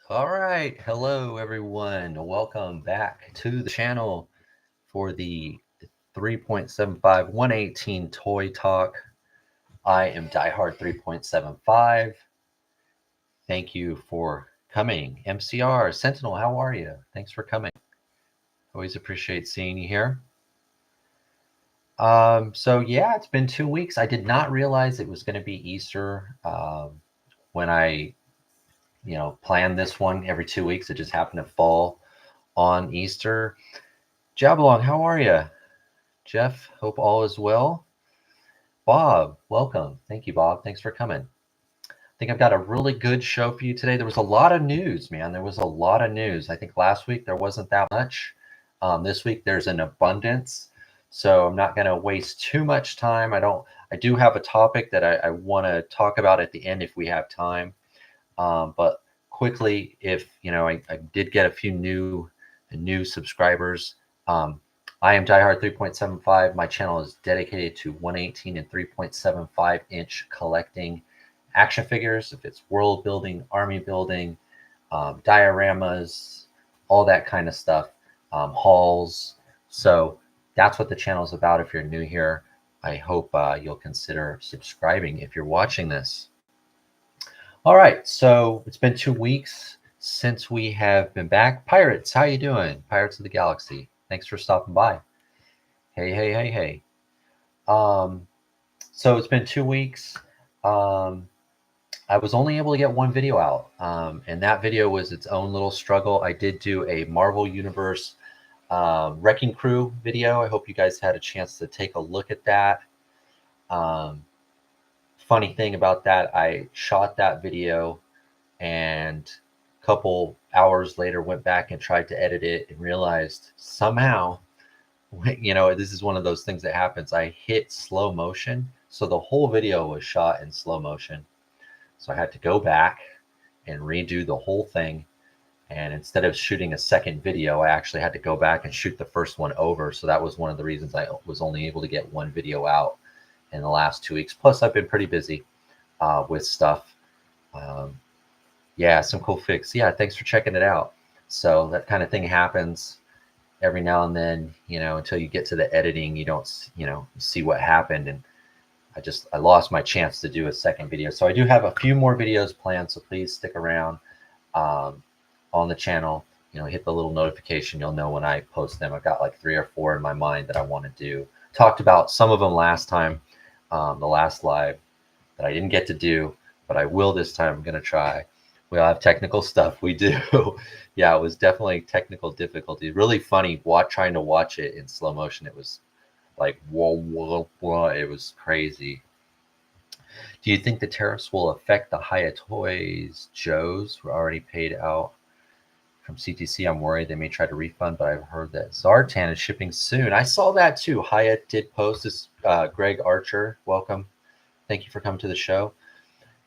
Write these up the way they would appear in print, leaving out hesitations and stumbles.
All right. Hello, everyone. Welcome back to the channel for the 3.75 118 Toy Talk. I am Diehard 3.75. Thank you for coming. MCR, Sentinel, how are you? Thanks for coming. Always appreciate seeing you here. So it's been 2 weeks. I did not realize it was going to be Easter when I, planned this one every 2 weeks. It just happened to fall on Easter. Jabalong, how are you? Jeff, hope all is well. Bob, welcome. Thank you, Bob. Thanks for coming. I think I've got a really good show for you today. There was a lot of news, man. There was a lot of news. I think last week there wasn't that much. This week there's an abundance. So I'm not going to waste too much time. I do have a topic that I want to talk about at the end if we have time. But quickly, if I did get a few new subscribers. I am Diehard 3.75. My channel is dedicated to 118 and 3.75 inch collecting action figures. If it's world building, army building, dioramas, all that kind of stuff, hauls. So that's what the channel is about. If you're new here, I hope you'll consider subscribing if you're watching this. All right, so it's been 2 weeks since we have been back. Pirates, how you doing? Pirates of the Galaxy. Thanks for stopping by. Hey. So it's been 2 weeks. I was only able to get one video out, and that video was its own little struggle. I did do a Marvel Universe Wrecking Crew video. I hope you guys had a chance to take a look at that. Funny thing about that, I shot that video and a couple hours later went back and tried to edit it and realized somehow, this is one of those things that happens. I hit slow motion. So the whole video was shot in slow motion. So I had to go back and redo the whole thing. And instead of shooting a second video, I actually had to go back and shoot the first one over. So that was one of the reasons I was only able to get one video out in the last 2 weeks. Plus, I've been pretty busy with stuff. Some cool fix. Yeah, thanks for checking it out. So that kind of thing happens every now and then, until you get to the editing, you don't, see what happened. And I lost my chance to do a second video. So I do have a few more videos planned. So please stick around on the channel, hit the little notification. You'll know when I post them. I've got like 3 or 4 in my mind that I want to do. Talked about some of them last time, the last live that I didn't get to do, but I will this time. I'm going to try. We all have technical stuff. We do. Yeah, it was definitely technical difficulty. Really funny trying to watch it in slow motion. It was like, whoa. It was crazy. Do you think the tariffs will affect the Haya Toys Joes who already paid out from CTC? I'm worried they may try to refund, but I've heard that Zartan is shipping soon. I saw that too. Haya did post this. Greg Archer, welcome. Thank you for coming to the show.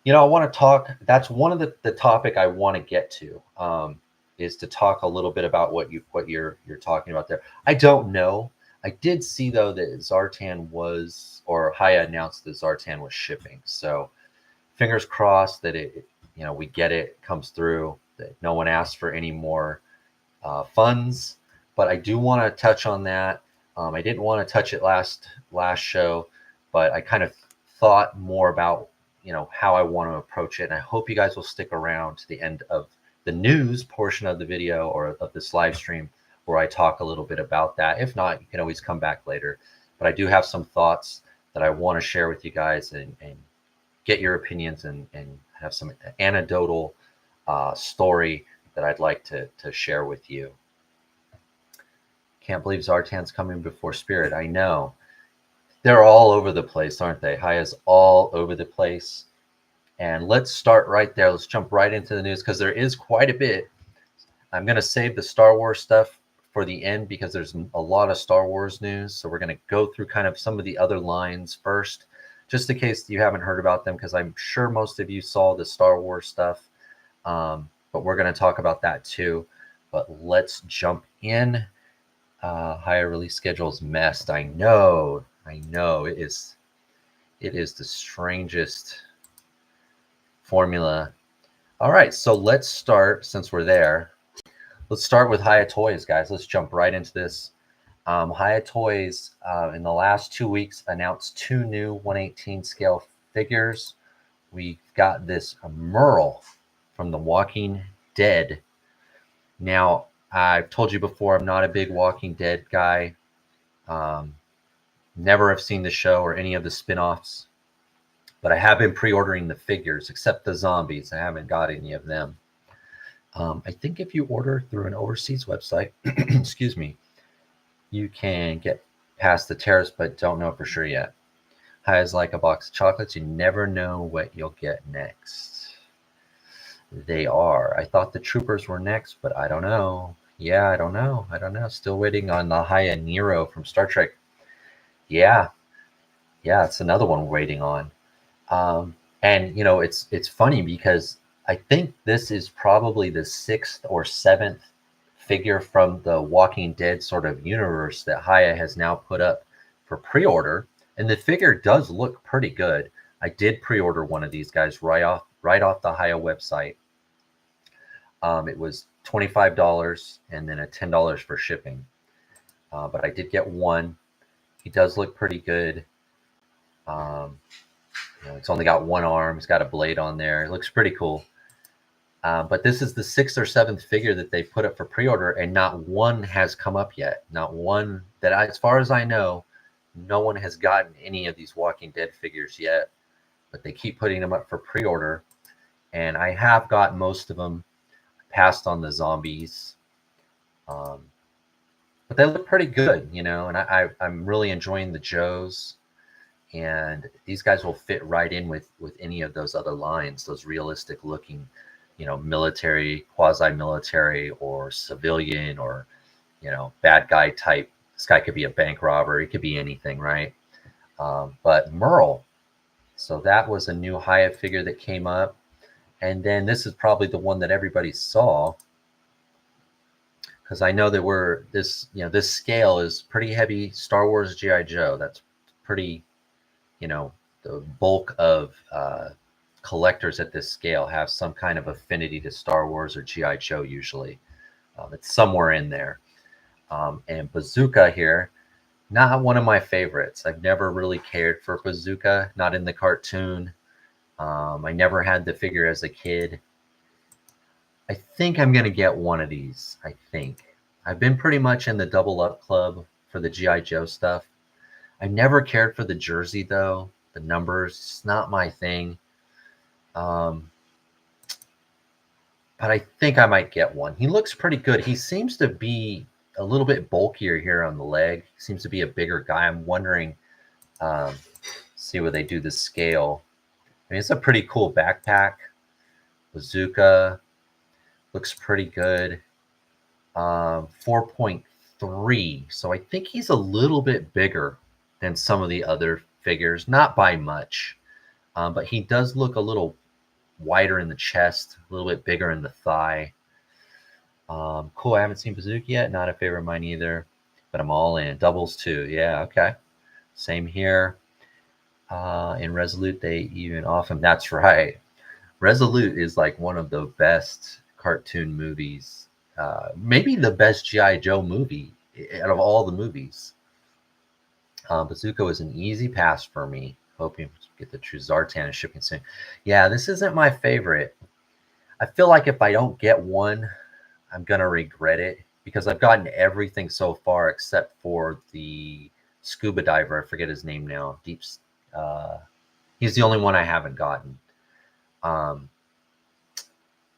I want to talk. That's one of the topic I want to get to, is to talk a little bit about what you're talking about there. I don't know. I did see though that Zartan or Haya announced that Zartan was shipping. So fingers crossed that we get it, comes through, that no one asks for any more funds. But I do want to touch on that. I didn't want to touch it last show, but I kind of thought more about how I want to approach it. And I hope you guys will stick around to the end of the news portion of the video or of this live stream where I talk a little bit about that. If not, you can always come back later. But I do have some thoughts that I want to share with you guys and get your opinions and have some anecdotal story that I'd like to share with you. Can't believe Zartan's coming before Spirit. I know. They're all over the place, aren't they? Haya's all over the place. And let's start right there. Let's jump right into the news because there is quite a bit. I'm going to save the Star Wars stuff for the end because there's a lot of Star Wars news. So we're going to go through kind of some of the other lines first, just in case you haven't heard about them, because I'm sure most of you saw the Star Wars stuff. But we're going to talk about that too. But let's jump in. Higher release schedule's messed. I know it is the strangest formula. All right, so let's start, since we're there, let's start with Haya Toys, guys. Let's jump right into this. Haya Toys, in the last 2 weeks, announced 2 new 1/18 scale figures. We've got this Merle from The Walking Dead. Now, I've told you before, I'm not a big Walking Dead guy. Um, never have seen the show or any of the spin-offs, but I have been pre-ordering the figures, except the zombies. I haven't got any of them. I think if you order through an overseas website, excuse me, you can get past the tariffs, but don't know for sure yet. High as like a box of chocolates. You never know what you'll get next. They are. I thought the troopers were next, but I don't know. Yeah, I don't know. I don't know. Still waiting on the Haya Nero from Star Trek. Yeah, yeah, it's another one we're waiting on. And you know, it's funny because I think this is probably the 6th or 7th figure from the Walking Dead sort of universe that Haya has now put up for pre-order, and the figure does look pretty good. I did pre-order one of these guys right off the Haya website. It was $25 and then a $10 for shipping, but I did get one. He does look pretty good. Um, you know, it's only got one arm. It's got a blade on there. It looks pretty cool. But this is the 6th or 7th figure that they put up for pre-order, and not one has come up yet. Not one that, as far as I know, no one has gotten any of these Walking Dead figures yet. But they keep putting them up for pre-order, and I have got most of them. Passed on the zombies, but they look pretty good, you know. And I'm really enjoying the Joes, and these guys will fit right in with any of those other lines, those realistic looking, you know, military, quasi-military, or civilian, or, you know, bad guy type. This guy could be a bank robber. It could be anything, right? But Merle, so that was a new Haya figure that came up. And then this is probably the one that everybody saw, because I know that this scale is pretty heavy. Star Wars G.I. Joe. That's pretty, you know, the bulk of collectors at this scale have some kind of affinity to Star Wars or G.I. Joe usually. It's somewhere in there. And Bazooka here, not one of my favorites. I've never really cared for Bazooka, not in the cartoon. I never had the figure as a kid. I think I'm going to get one of these. I think. I've been pretty much in the Double Up Club for the G.I. Joe stuff. I never cared for the jersey, though. The numbers, it's not my thing. But I think I might get one. He looks pretty good. He seems to be a little bit bulkier here on the leg. He seems to be a bigger guy. I'm wondering, see where they do the scale. I mean, it's a pretty cool backpack. Bazooka looks pretty good. 4.3. So I think he's a little bit bigger than some of the other figures, not by much. But he does look a little wider in the chest, a little bit bigger in the thigh. Cool. I haven't seen Bazooka yet. Not a favorite of mine either, but I'm all in. Doubles too. Yeah. Okay. Same here. In Resolute, they even often. That's right. Resolute is like one of the best cartoon movies. Maybe the best G.I. Joe movie out of all the movies. Bazooka was an easy pass for me. Hoping to get the true Zartan shipping soon. Yeah, this isn't my favorite. I feel like if I don't get one, I'm going to regret it, because I've gotten everything so far except for the scuba diver. I forget his name now. He's the only one I haven't gotten.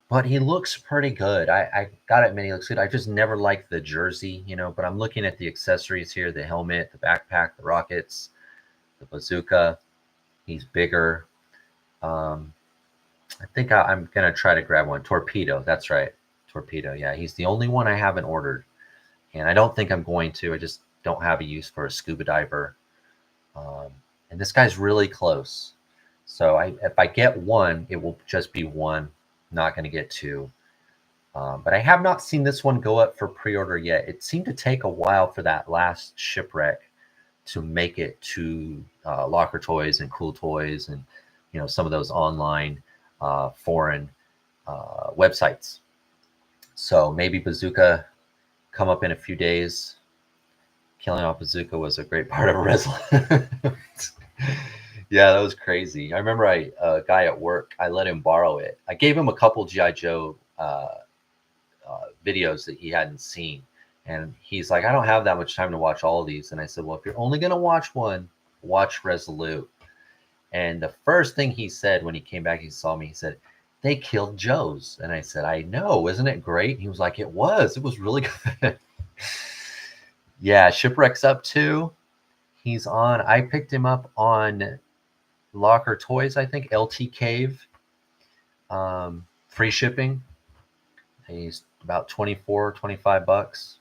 But he looks pretty good. I gotta admit, he looks good. I just never liked the jersey, you know, but I'm looking at the accessories here, the helmet, the backpack, the rockets, the bazooka. He's bigger. I think I'm going to try to grab one. Torpedo. That's right. Torpedo. Yeah, he's the only one I haven't ordered. And I don't think I'm going to. I just don't have a use for a scuba diver. And this guy's really close. So if I get one, it will just be one. Not going to get two. But I have not seen this one go up for pre-order yet. It seemed to take a while for that last shipwreck to make it to Locker Toys and Cool Toys and, you know, some of those online foreign websites. So maybe Bazooka come up in a few days. Killing off Bazooka was a great part of Resolute. Yeah, that was crazy. I remember a guy at work, I let him borrow it. I gave him a couple G.I. Joe videos that he hadn't seen. And he's like, I don't have that much time to watch all of these. And I said, well, if you're only going to watch one, watch Resolute. And the first thing he said when he came back, he saw me, he said, they killed Joe's. And I said, I know, isn't it great? He was like, it was really good. Yeah, Shipwreck's up too. He's on, I picked him up on Locker Toys, I think, LT Cave. Free shipping. He's about 24, 25 bucks.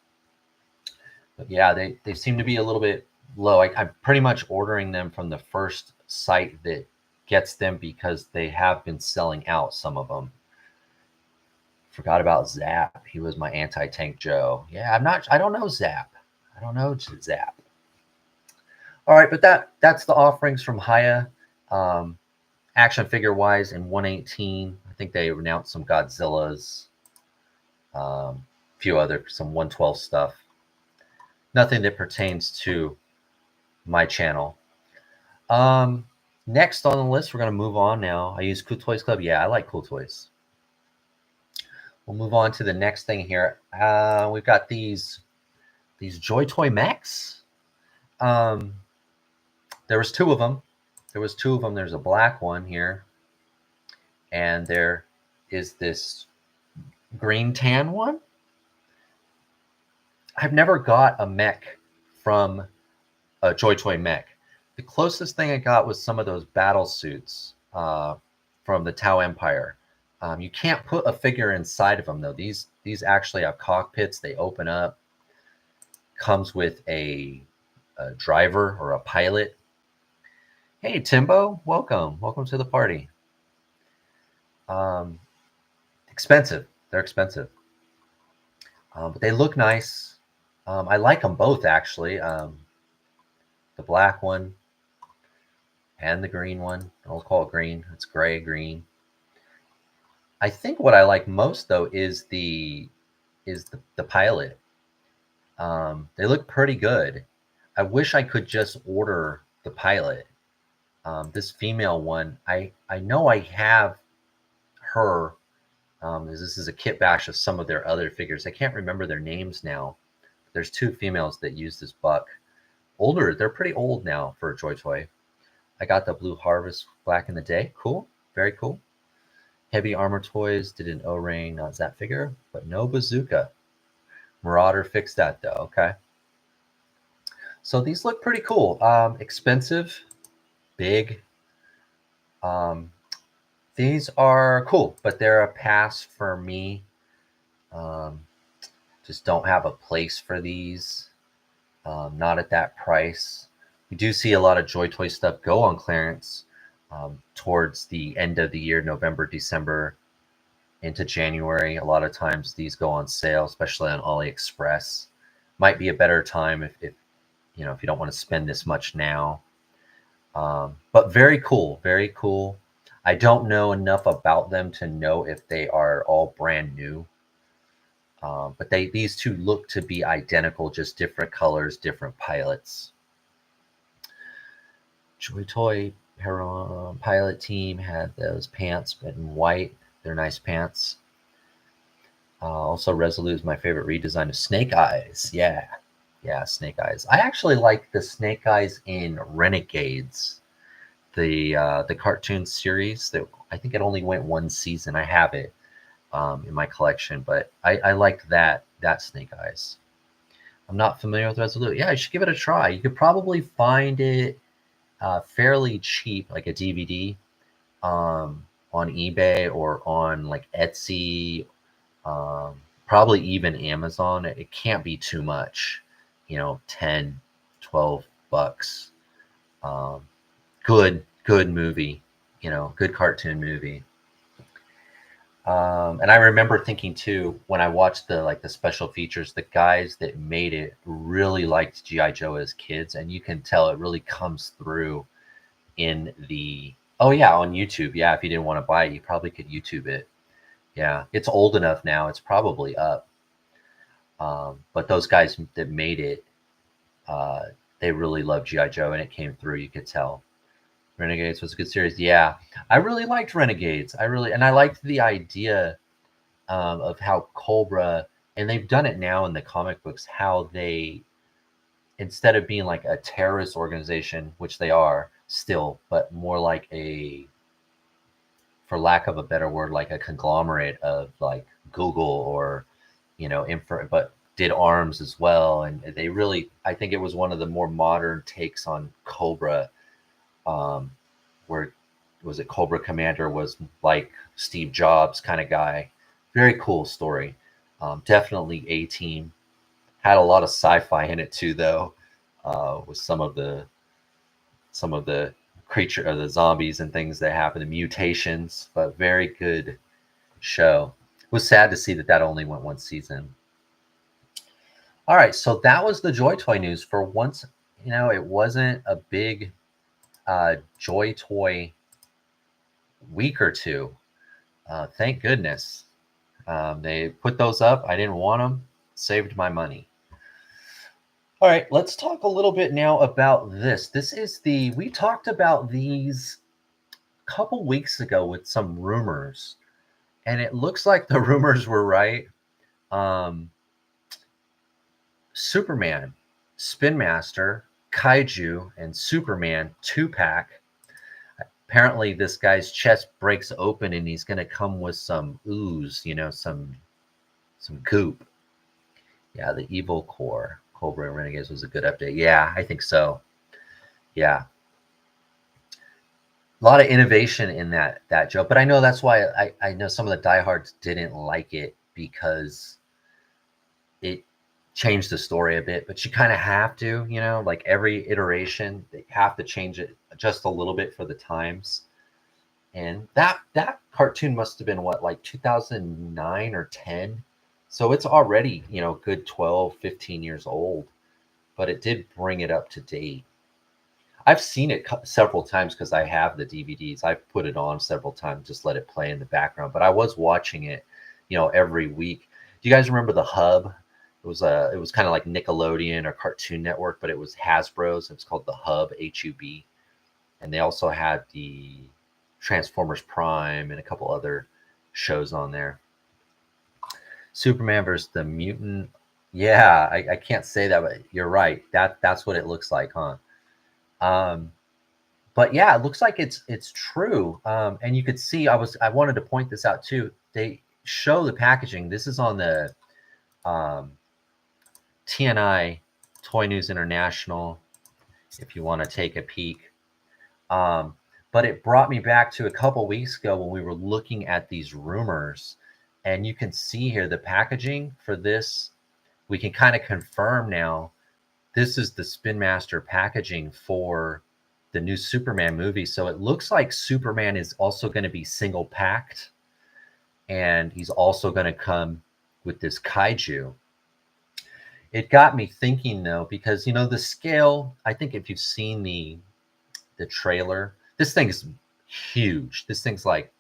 But yeah, they seem to be a little bit low. I'm pretty much ordering them from the first site that gets them because they have been selling out, some of them. Forgot about Zap. He was my anti-tank Joe. Yeah, I don't know Zap. I don't know Zap. All right, but that's the offerings from Haya. Action figure wise in 118. I think they announced some Godzillas. Few other, some 112 stuff. Nothing that pertains to my channel. Next on the list, we're going to move on now. I use Cool Toys Club. Yeah, I like Cool Toys. We'll move on to the next thing here. We've got these Joy Toy mechs. There was two of them. There's a black one here. And there is this green tan one. I've never got a mech from a Joy Toy mech. The closest thing I got was some of those battle suits from the Tau Empire. You can't put a figure inside of them though. These actually have cockpits. They open up. Comes with a driver or a pilot. Hey Timbo, welcome to the party. Expensive. They're expensive, but they look nice. I like them both actually. The black one and the green one. I'll call it green. It's gray green. I think what I like most though is the pilot. They look pretty good. I wish I could just order the pilot. This female one, I know I have her. This is a kit bash of some of their other figures. I can't remember their names now. There's two females that use this buck. Older, they're pretty old now for a Joy Toy. I got the Blue Harvest back in the day. Cool, very cool. Heavy Armor Toys did an O-ring, not that figure, but no Bazooka. Marauder fixed that though, okay. So these look pretty cool. Expensive, big. These are cool, but they're a pass for me. Just don't have a place for these. Not at that price. We do see a lot of Joy Toy stuff go on clearance towards the end of the year, November, December, into January. A lot of times these go on sale, especially on AliExpress. Might be a better time if you don't want to spend this much now. But very cool, very cool. I don't know enough about them to know if they are all brand new. But these two look to be identical, just different colors, different pilots. Joy Toy pilot team had those pants in white. They're nice pants. Also, Resolute is my favorite redesign of Snake Eyes. Yeah, Snake Eyes. I actually like the Snake Eyes in Renegades, the cartoon series. That I think it only went one season. I have it in my collection, but I liked that Snake Eyes. I'm not familiar with Resolute. Yeah, I should give it a try. You could probably find it fairly cheap, like a DVD, on eBay or on like Etsy, probably even Amazon. It can't be too much, 10, 12 bucks. Good movie, good cartoon movie. And I remember thinking too, when I watched the special features, the guys that made it really liked G.I. Joe as kids, and you can tell it really comes through in the on YouTube. Yeah, if you didn't want to buy it, you probably could YouTube it. Yeah, it's old enough now. It's probably up. But those guys that made it, uh, they really loved GI Joe, and it came through. You could tell. Renegades was a good series. Yeah, I really liked Renegades. I liked the idea of how Cobra, and they've done it now in the comic books, how they, instead of being like a terrorist organization, which they are still, but more like a, for lack of a better word, like a conglomerate of like Google or, but did arms as well. And they really, I think it was one of the more modern takes on Cobra, um, where was it Cobra Commander was like Steve Jobs kind of guy. Very cool story. Definitely A Team. Had a lot of sci-fi in it too, though, with some of the creature or the zombies and things that happen, the mutations. But very good show. It was sad to see that only went one season. All right, so that was the Joy Toy news. For once, it wasn't a big Joy Toy week or two. Thank goodness. They put those up. I didn't want them. Saved my money. All right, let's talk a little bit now about this. We talked about these a couple weeks ago with some rumors, and it looks like the rumors were right. Um, Superman, Spin Master, Kaiju, and Superman 2-pack. Apparently, this guy's chest breaks open and he's going to come with some ooze, some goop. Yeah, the evil core. Cobra and Renegades was a good update. Yeah, I think so. Yeah. A lot of innovation in that joke. But I know that's why I know some of the diehards didn't like it, because it changed the story a bit. But you kind of have to, like every iteration, they have to change it just a little bit for the times. And that cartoon must have been what, like 2009 or 10. So it's already, good 12, 15 years old, but it did bring it up to date. I've seen it several times because I have the DVDs. I've put it on several times, just let it play in the background. But I was watching it, every week. Do you guys remember the Hub? It was kind of like Nickelodeon or Cartoon Network, but it was Hasbro's. It was called the Hub, HUB, and they also had the Transformers Prime and a couple other shows on there. Superman versus the Mutant. Yeah, I can't say that, but you're right. That's what it looks like, huh? But yeah, it looks like it's true. And you could see, I wanted to point this out too. They show the packaging. This is on the TNI Toy News International, if you want to take a peek. But it brought me back to a couple weeks ago when we were looking at these rumors, and you can see here the packaging for this. We can kind of confirm now. This is the Spin Master packaging for the new Superman movie. So it looks like Superman is also going to be single packed, and he's also going to come with this Kaiju. It got me thinking though, because the scale, I think if you've seen the trailer, this thing is huge. This thing's like,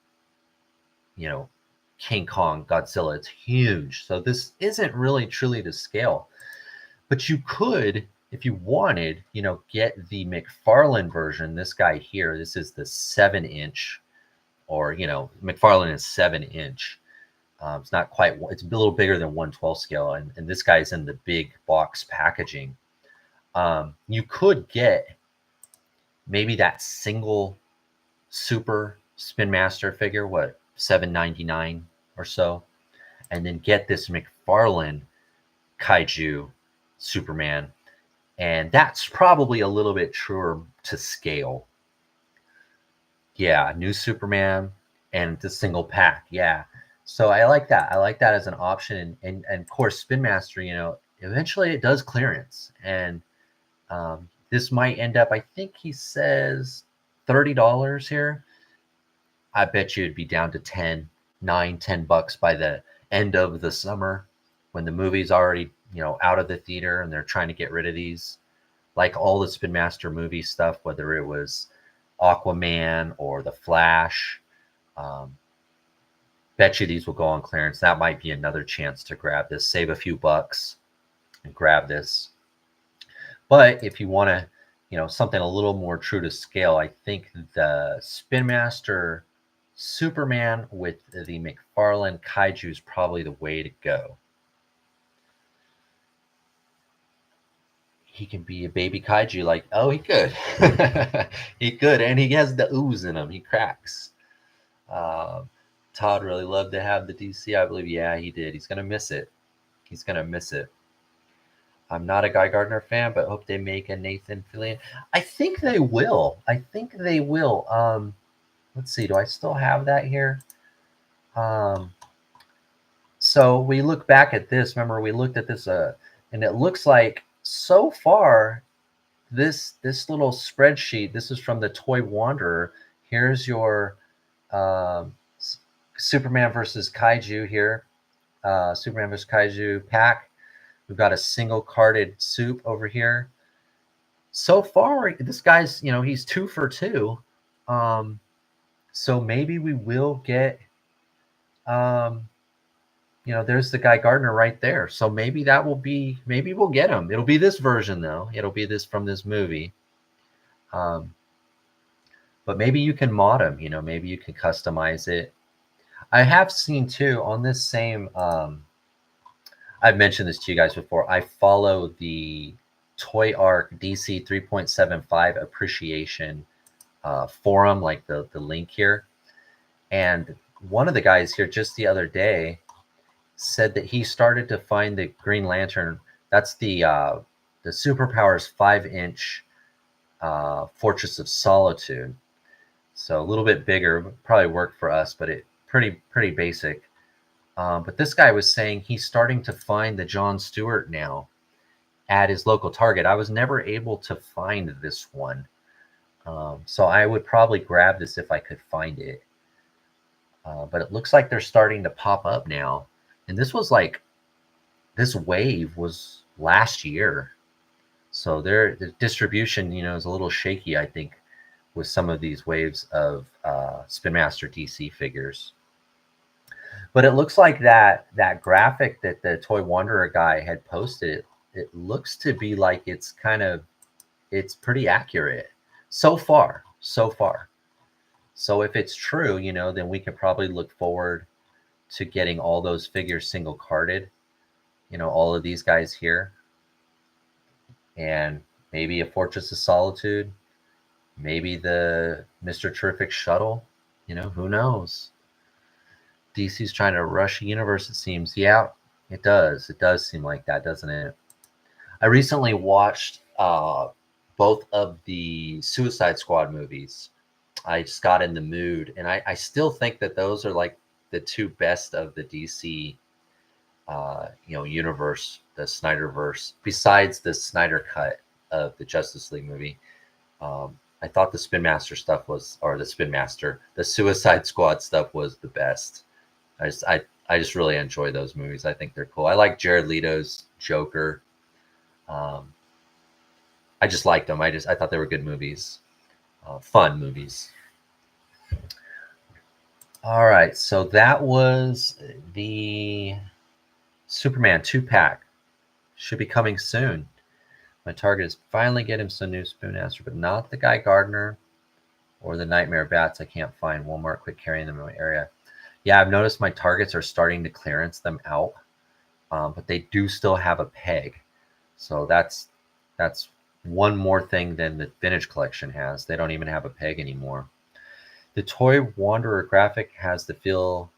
King Kong, Godzilla. It's huge. So this isn't really truly to scale. But you could, if you wanted, get the McFarlane version. This guy here, this is the 7-inch, or, McFarlane is 7-inch. It's not quite, it's a little bigger than 1/12 scale. And this guy's in the big box packaging. You could get maybe that single super Spin Master figure, what, $7.99 or so, and then get this McFarlane Kaiju Superman, and that's probably a little bit truer to scale. Yeah, new Superman and the single pack. Yeah, so I like that. I like that as an option, and of course, Spin Master. Eventually it does clearance, and this might end up. I think he says $30 here. I bet you it'd be down to 10, 9, $10 by the end of the summer, when the movie's already, out of the theater and they're trying to get rid of these, like all the Spin Master movie stuff, whether it was Aquaman or The Flash. bet you these will go on clearance. That might be another chance to grab this, save a few bucks and grab this. But if you want to, something a little more true to scale, I think the Spin Master Superman with the McFarlane Kaiju is probably the way to go. He can be a baby kaiju, like, oh, he could. He could, and he has the ooze in him. He cracks. Todd really loved to have the DC, I believe. Yeah, he did. He's going to miss it. He's going to miss it. I'm not a Guy Gardner fan, but hope they make a Nathan Fillion. I think they will. Let's see. Do I still have that here? So we look back at this. Remember, we looked at this, and it looks like so far, this little spreadsheet. This is from the Toy Wanderer. Here's your Superman versus Kaiju here. Superman versus Kaiju pack. We've got a single carded soup over here. So far, this guy's, he's 2 for 2. So maybe we will get, there's the Guy Gardner right there. So maybe maybe we'll get him. It'll be this version though. It'll be this from this movie. But maybe you can mod him, maybe you can customize it. I have seen too on this same, I've mentioned this to you guys before. I follow the Toy Arc DC 3.75 appreciation forum, like the link here. And one of the guys here just the other day said that he started to find the Green Lantern. That's the Superpowers 5-inch Fortress of Solitude. So a little bit bigger, probably work for us, but it pretty basic. But this guy was saying he's starting to find the John Stewart now at his local Target. I was never able to find this one. So I would probably grab this if I could find it. But it looks like they're starting to pop up now. And this wave was last year. So the distribution, is a little shaky, I think, with some of these waves of Spin Master DC figures. But it looks like that graphic that the Toy Wanderer guy had posted, it looks to be like it's pretty accurate so far. So if it's true, then we could probably look forward to getting all those figures single carded, all of these guys here. And maybe a Fortress of Solitude, maybe the Mr. Terrific shuttle, who knows? DC's trying to rush a universe, it seems. Yeah, it does. It does seem like that, doesn't it? I recently watched both of the Suicide Squad movies. I just got in the mood, and I still think that those are like the 2 best of the DC, universe, the Snyderverse, besides the Snyder cut of the Justice League movie. I thought the Spin Master stuff the Suicide Squad stuff was the best. I just really enjoy those movies. I think they're cool. I like Jared Leto's Joker. I just liked them. I thought they were good movies, fun movies. All right, so that was the Superman 2-pack. Should be coming soon. My target is finally get him some new Spin Master, but not the Guy Gardner or the Nightmare Bats. I can't find Walmart quick carrying them in my area. Yeah, I've noticed my targets are starting to clearance them out, but they do still have a peg. So that's one more thing than the vintage collection has. They don't even have a peg anymore. The Toy Wanderer graphic has the feel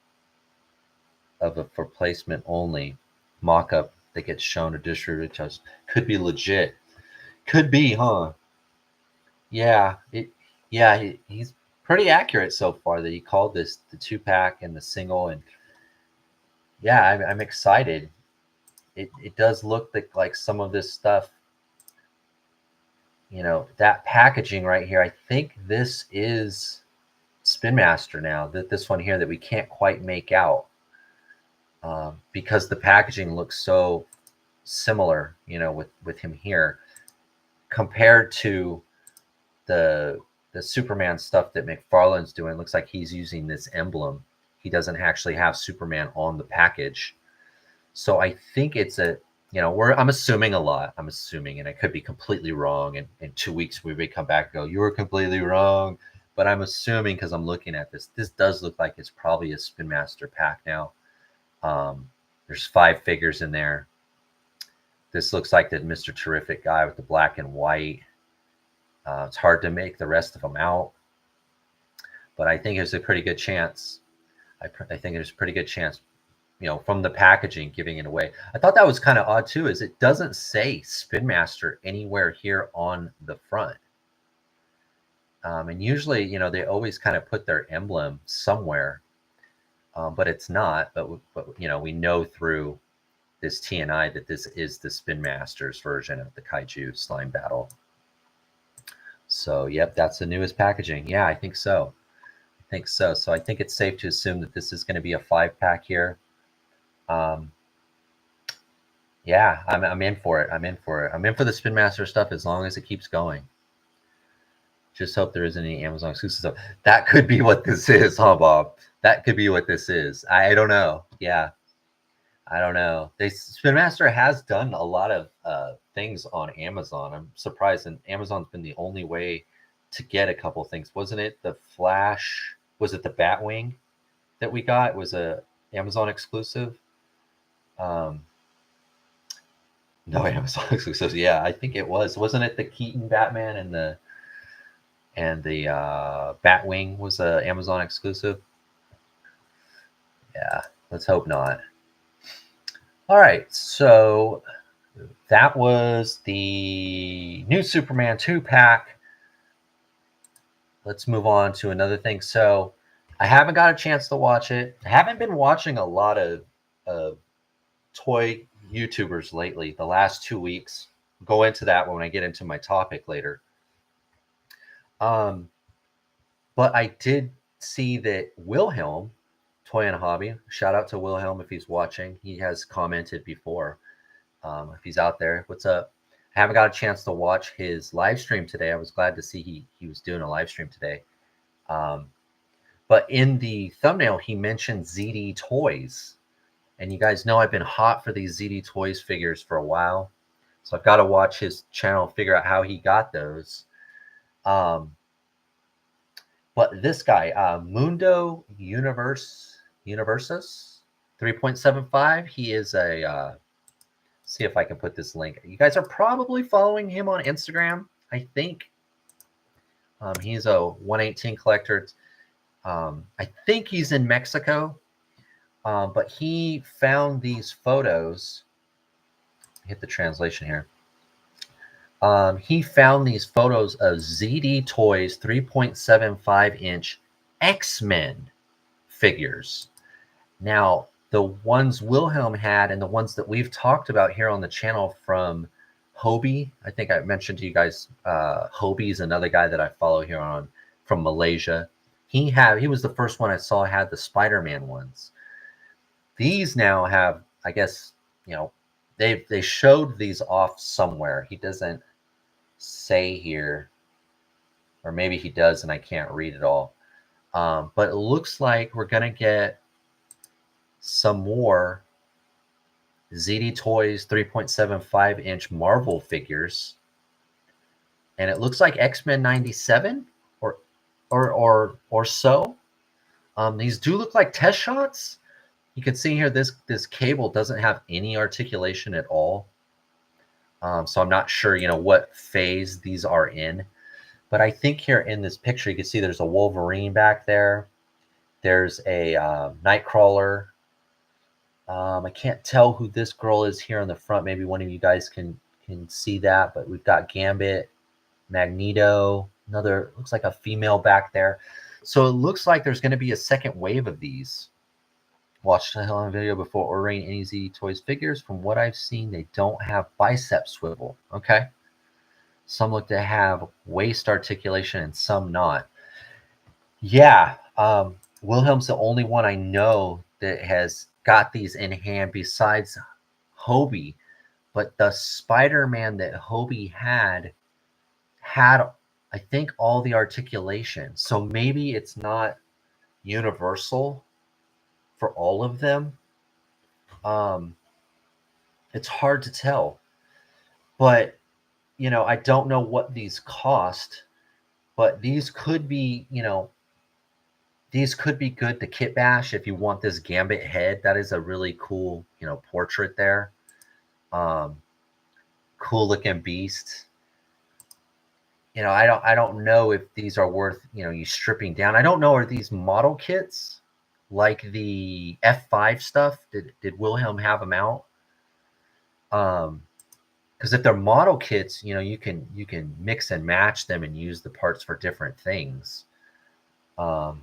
of a for placement only mock-up that gets shown to distributors. Could be legit. Could be, huh? Yeah, he's pretty accurate so far that he called this the 2-pack and the single. And yeah, I'm excited. It does look like some of this stuff, that packaging right here. I think this is Spin Master now, this one here that we can't quite make out, because the packaging looks so similar, with him here compared to the Superman stuff that McFarlane's doing. It looks like he's using this emblem he doesn't actually have Superman on the package. So I think it's a, I'm assuming a lot. I'm assuming, and I could be completely wrong. And in 2 weeks, we may come back and go, you were completely wrong. But I'm assuming, because I'm looking at this, this does look like it's probably a Spin Master pack now. There's 5 figures in there. This looks like the Mr. Terrific guy with the black and white. It's hard to make the rest of them out, but I think there's a pretty good chance. I think there's a pretty good chance, from the packaging, giving it away. I thought that was kind of odd too, is it doesn't say Spin Master anywhere here on the front. And usually, they always kind of put their emblem somewhere, but it's not. But we know through this TNI that this is the Spin Master's version of the Kaiju Slime Battle. So, yep, that's the newest packaging. Yeah, I think so. So I think it's safe to assume that this is going to be a 5-pack here. Yeah, I'm in for it. I'm in for the Spin Master stuff as long as it keeps going. Just hope there isn't any Amazon exclusive stuff. That could be what this is, huh, Bob? That could be what this is. I don't know. Yeah, I don't know. Spin Master has done a lot of things on Amazon. I'm surprised, and Amazon's been the only way to get a couple things. Wasn't it the Flash? Was it the Batwing that we got? It was a Amazon exclusive. No Amazon exclusives. Yeah, I think it was. Wasn't it the Keaton Batman and the Batwing was a Amazon exclusive? Yeah, let's hope not. All right, so that was the new Superman 2-pack. Let's move on to another thing. So I haven't got a chance to watch it. I haven't been watching a lot of toy YouTubers lately, the last 2 weeks. I'll go into that when I get into my topic later. But I did see that Wilhelm, Toy and Hobby, shout out to Wilhelm if he's watching. He has commented before. If he's out there, what's up? I haven't got a chance to watch his live stream today. I was glad to see he was doing a live stream today. But in the thumbnail, he mentioned ZD Toys. And you guys know I've been hot for these ZD Toys figures for a while. So I've got to watch his channel, figure out how he got those. But this guy, Mundo Universus 3.75, he is a... see if I can put this link. You guys are probably following him on Instagram, I think. He's a 118 collector. I think he's in Mexico. But he found these photos. Hit the translation here. He found these photos of ZD Toys 3.75-inch X-Men figures. Now, the ones Wilhelm had and the ones that we've talked about here on the channel from Hobie, I think I mentioned to you guys, Hobie is another guy that I follow here on from Malaysia. He was the first one I saw had the Spider-Man ones. These now have, I guess, they showed these off somewhere. He doesn't say here, or maybe he does and I can't read it all. But it looks like we're going to get some more ZD Toys 3.75-inch Marvel figures. And it looks like X-Men 97 or so. These do look like test shots. You can see here this cable doesn't have any articulation at all. So I'm not sure, what phase these are in. But I think here in this picture, you can see there's a Wolverine back there. There's a Nightcrawler. I can't tell who this girl is here on the front. Maybe one of you guys can see that. But we've got Gambit, Magneto, looks like a female back there. So it looks like there's going to be a second wave of these. Watched the hell on video before ordering any ZD Toys figures. From what I've seen, they don't have bicep swivel. Okay. Some look to have waist articulation and some not. Yeah. Wilhelm's the only one I know that has got these in hand besides Hobie. But the Spider-Man that Hobie had, I think, all the articulation. So maybe it's not universal. for all of them. It's hard to tell, but I don't know what these cost, but these could be, these could be good to kit bash if you want this Gambit head. That is a really cool, portrait there. Cool looking beast. I don't know if these are worth, you stripping down. I don't know, are these model kits like the F5 stuff? Did Wilhelm have them out? Because if they're model kits, you can mix and match them and use the parts for different things. But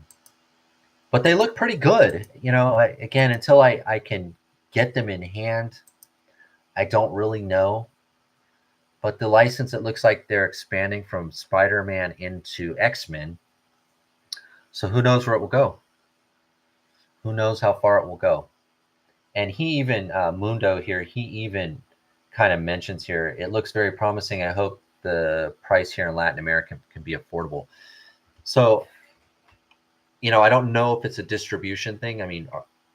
they look pretty good. Again, until I can get them in hand, I don't really know. But the license, it looks like they're expanding from Spider-Man into X-Men. So who knows where it will go? Who knows how far it will go? And he even, Mundo here, he even kind of mentions here, it looks very promising. I hope the price here in Latin America can be affordable. So, I don't know if it's a distribution thing. I mean,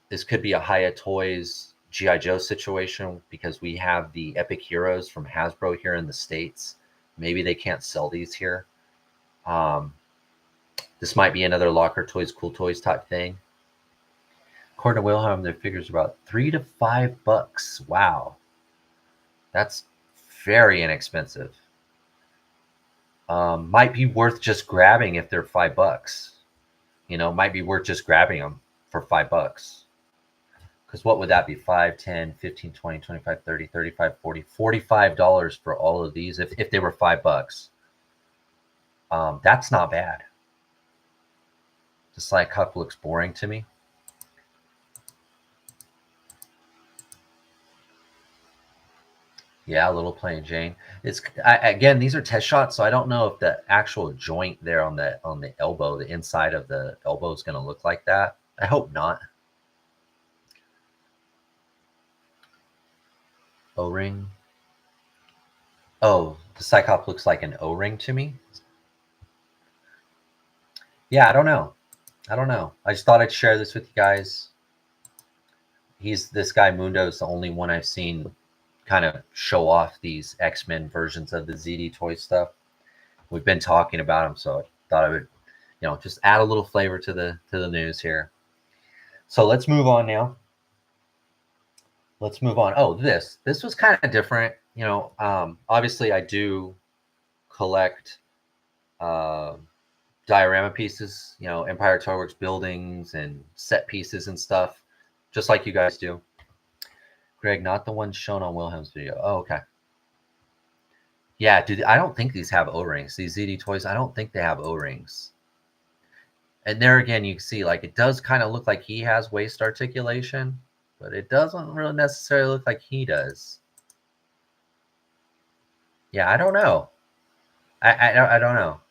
this could be a Haya Toys G.I. Joe situation because we have the Epic Heroes from Hasbro here in the States. Maybe they can't sell these here. This might be another Locker Toys, Cool Toys type thing. According to Wilhelm, their figures about $3 to $5. Wow. That's very inexpensive. Might be worth just grabbing if they're $5. Might be worth just grabbing them for $5. Because what would that be? 5, 10, 15, 20, 25, 30, 35, 40, $45 for all of these if they were $5. That's not bad. This Sly Cup looks boring to me. Yeah, Little Plain Jane. Again, these are test shots, so I don't know if the actual joint there on the elbow, the inside of the elbow, is going to look like that. I hope not. O-ring. Oh, the Cyclops looks like an O-ring to me. Yeah, I don't know. I just thought I'd share this with you guys. This guy Mundo is the only one I've seen kind of show off these X-Men versions of the ZD Toy stuff. We've been talking about them, so I thought I would, just add a little flavor to the news here. So let's move on now. Let's move on. Oh, this was kind of different. Obviously I do collect diorama pieces, Empire Toy Works buildings and set pieces and stuff, just like you guys do. Greg, not the one shown on Wilhelm's video. Oh, okay. Yeah, dude, I don't think these have O-rings. These ZD Toys, I don't think they have O-rings. And there again, you can see, like, it does kind of look like he has waist articulation, but it doesn't really necessarily look like he does. Yeah, I don't know. I don't know.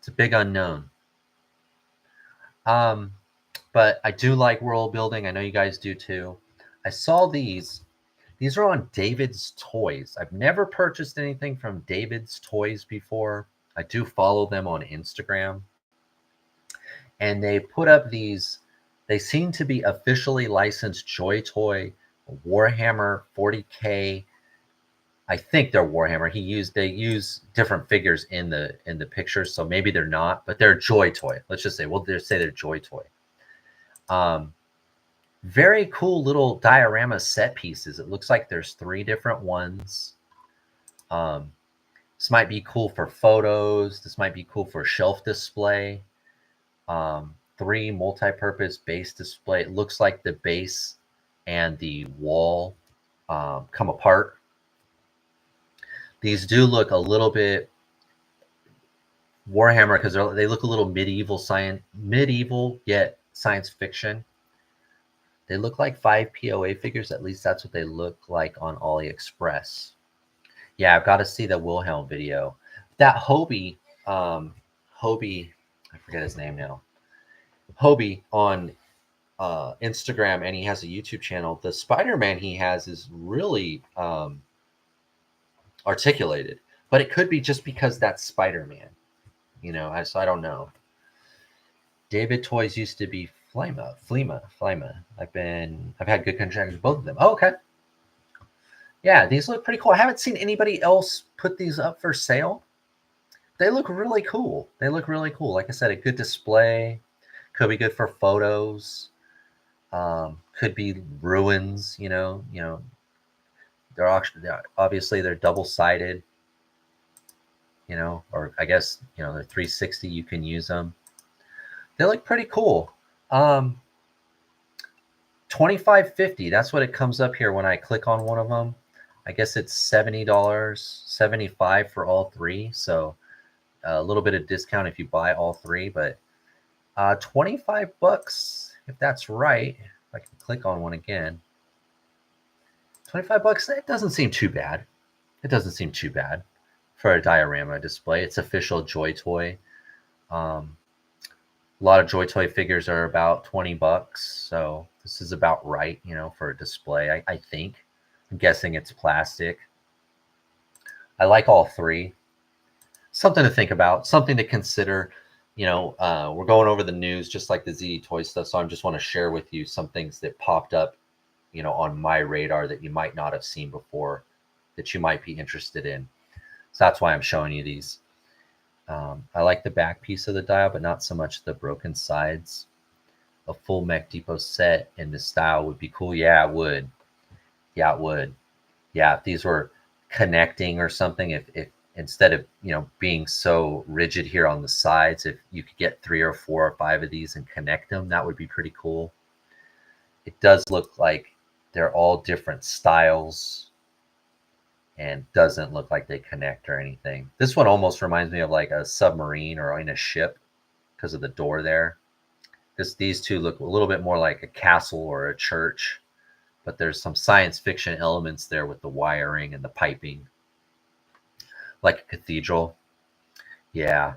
It's a big unknown. But I do like world building. I know you guys do too. I saw these. These are on David's Toys. I've never purchased anything from David's Toys before. I do follow them on Instagram. And they put up these, they seem to be officially licensed Joy Toy Warhammer 40K. I think they're Warhammer. They use different figures in the pictures, so maybe they're not, but they're Joy Toy. Let's just say, we'll just say they're Joy Toy. Very cool little diorama set pieces. It looks like there's 3 different ones. This might be cool for photos. This might be cool for shelf display. 3 multi-purpose base display. It looks like the base and the wall come apart. These do look a little bit Warhammer because they look a little medieval yet science fiction. They look like 5 POA figures. At least that's what they look like on AliExpress. Yeah, I've got to see the Wilhelm video. That Hobie, I forget his name now. Hobie on Instagram, and he has a YouTube channel. The Spider-Man he has is really articulated, but it could be just because that's Spider-Man. So I don't know. David Toys used to be Flema. I've had good contracts with both of them. Oh, okay. Yeah, these look pretty cool. I haven't seen anybody else put these up for sale. They look really cool. Like I said, a good display. Could be good for photos. Could be ruins. Obviously they're double sided. Or I guess they're 360. You can use them. They look pretty cool. 25.50. That's what it comes up here when I click on one of them. I guess it's $70, $75 for all three. So a little bit of discount if you buy all three, but 25 bucks, if that's right. If I can click on one again. 25 bucks, it doesn't seem too bad. For a diorama display. It's official Joy Toy. A lot of Joy Toy figures are about 20 bucks. So this is about right, for a display, I think. I'm guessing it's plastic. I like all three. Something to think about, something to consider. We're going over the news just like the ZD Toy stuff. So I just want to share with you some things that popped up, on my radar that you might not have seen before, that you might be interested in. So that's why I'm showing you these. I like the back piece of the dial, but not so much the broken sides. A full Mech Depot set in this style would be cool. Yeah, it would. Yeah, if these were connecting or something, if instead of being so rigid here on the sides, if you could get 3 or 4 or 5 of these and connect them, that would be pretty cool. It does look like they're all different styles and doesn't look like they connect or anything. This one almost reminds me of like a submarine or in a ship because of the door there. These two look a little bit more like a castle or a church, but there's some science fiction elements there with the wiring and the piping, like a cathedral. Yeah,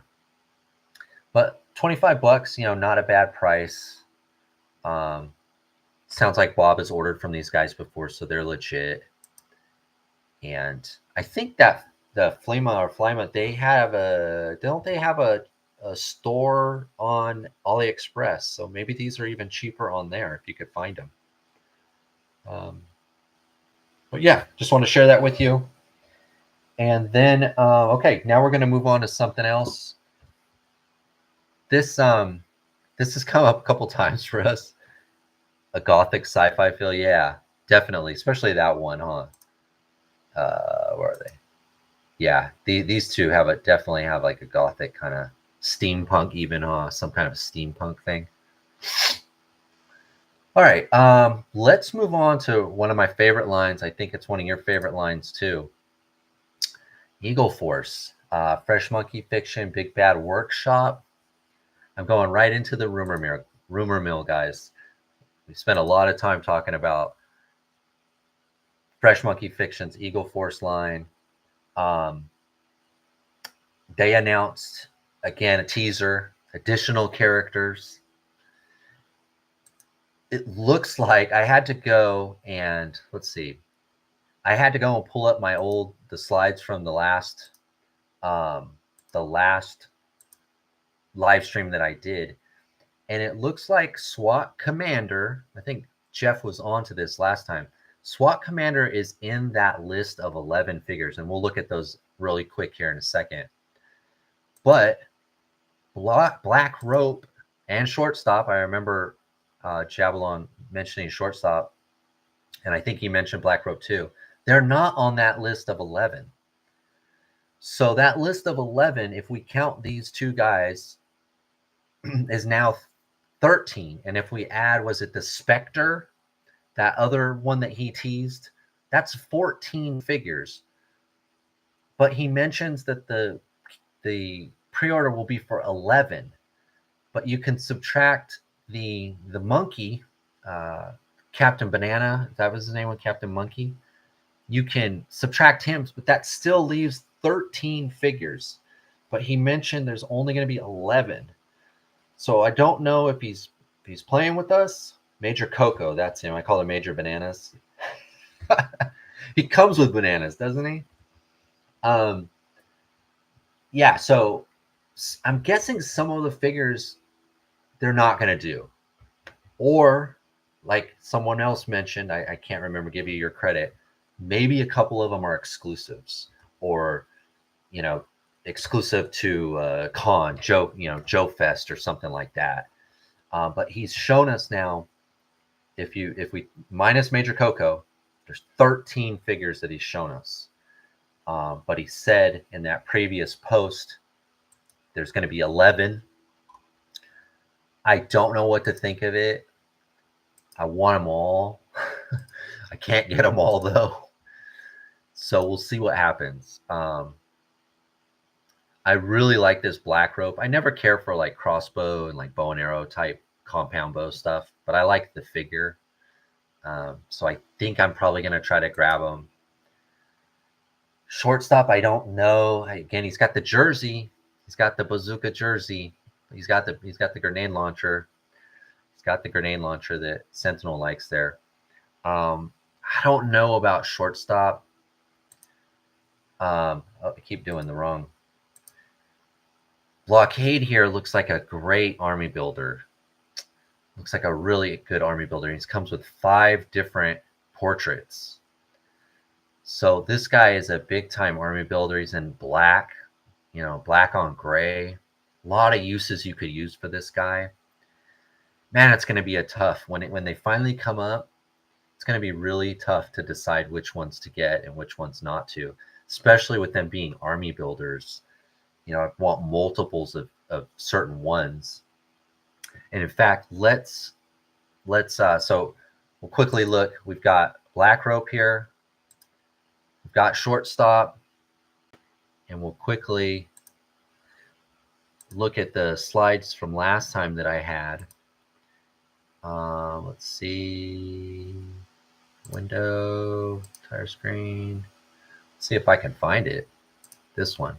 but 25 bucks, not a bad price. Sounds like Bob has ordered from these guys before, so they're legit. And I think that the Flema, don't they have a store on AliExpress? So maybe these are even cheaper on there if you could find them. But yeah, just want to share that with you. And then, okay, now we're going to move on to something else. This has come up a couple times for us. A gothic sci-fi feel, yeah, definitely, especially that one, huh? Where are they? Yeah, these two definitely have like a gothic kind of steampunk, even some kind of steampunk thing. All right, let's move on to one of my favorite lines. I think it's one of your favorite lines too. Eagle Force, Fresh Monkey Fiction, Big Bad Workshop. I'm going right into the rumor mill, guys. We spent a lot of time talking about Fresh Monkey Fiction's Eagle Force line. They announced, again, a teaser, additional characters. It looks like I had to go and, let's see. I had to go and pull up the slides from the last live stream that I did. And it looks like SWAT Commander, I think Jeff was on to this last time. SWAT Commander is in that list of 11 figures, and we'll look at those really quick here in a second. But Black Rope and Shortstop, I remember Jabalon mentioning Shortstop, and I think he mentioned Black Rope too. They're not on that list of 11. So that list of 11, if we count these two guys, is now 13. And if we add, was it the Spectre, that other one that he teased, that's 14 figures. But he mentions that the pre-order will be for 11, but you can subtract the monkey, Captain Banana, that was his name, with Captain Monkey. You can subtract him, but that still leaves 13 figures. But he mentioned there's only going to be 11. So I don't know if he's playing with us. Major Coco, that's him. I call him Major Bananas. He comes with bananas, doesn't he? Yeah, so I'm guessing some of the figures they're not going to do. Or like someone else mentioned, I can't remember, give you your credit, maybe a couple of them are exclusives, or you know, exclusive to con Joe, Joe Fest or something like that. But he's shown us now, if we minus Major Coco, there's 13 figures that he's shown us. But he said in that previous post there's going to be 11. I don't know what to think of it. I want them all. I can't get them all though. So we'll see what happens. I really like this black rope. I never care for like crossbow and like bow and arrow type compound bow stuff, but I like the figure. So I think I'm probably going to try to grab him. Shortstop, I don't know. Again, he's got the jersey. He's got the bazooka jersey. He's got the grenade launcher. He's got the grenade launcher that Sentinel likes there. I don't know about shortstop. I keep doing the wrong. Blockade here looks like a great army builder. Looks like a really good army builder. He comes with 5 different portraits. So this guy is a big time army builder. He's in black, black on gray. A lot of uses you could use for this guy. Man, it's going to be a tough when they finally come up. It's going to be really tough to decide which ones to get and which ones not to, especially with them being army builders. I want multiples of certain ones. And in fact, let's so we'll quickly look. We've got black rope here. We've got shortstop, and we'll quickly look at the slides from last time that I had. Let's see, window, entire screen. Let's see if I can find it. This one.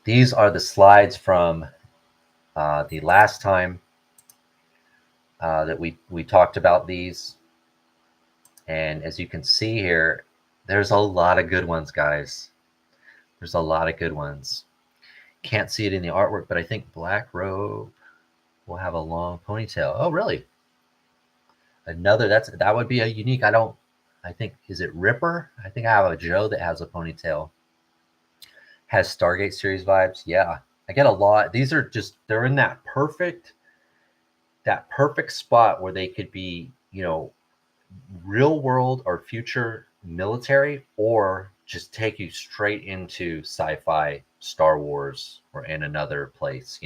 These are the slides from the last time that we talked about these. And as you can see here, there's a lot of good ones, guys. There's a lot of good ones. Can't see it in the artwork, but I think black robe will have a long ponytail. Oh, really? Another, that would be a unique. I think, is it Ripper? I think I have a Joe that has a ponytail. Has Stargate series vibes. Yeah, I get a lot. These are just, they're in that perfect spot where they could be, real world or future military, or just take you straight into sci-fi, Star Wars, or in another place,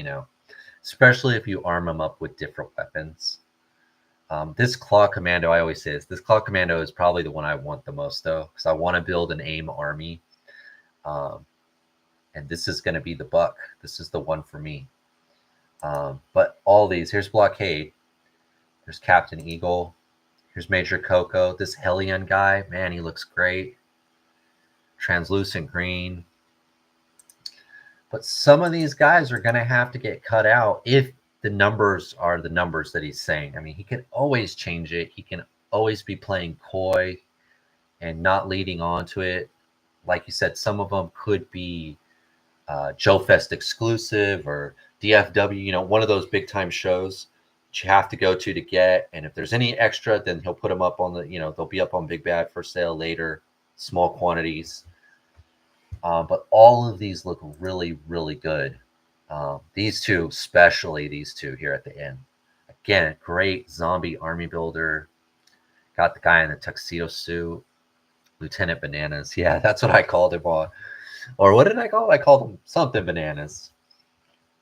especially if you arm them up with different weapons. This Claw Commando, I always say this Claw Commando is probably the one I want the most, though, because I want to build an AIM army. And this is going to be the buck. This is the one for me. But all these, here's Blockade. There's Captain Eagle. Here's Major Coco. This Hellion guy, man, he looks great. Translucent green. But some of these guys are going to have to get cut out if the numbers are the numbers that he's saying. I mean, he can always change it. He can always be playing coy and not leading on to it. Like you said, some of them could be Joe Fest exclusive or DFW, one of those big time shows that you have to go to get. And if there's any extra, then he'll put them up on the, they'll be up on Big Bad for sale later, small quantities. But all of these look really, really good. These two, especially these two here at the end. Again, great zombie army builder. Got the guy in the tuxedo suit. Lieutenant Bananas. Yeah, that's what I called him on. Or what did I call him? I called him something Bananas.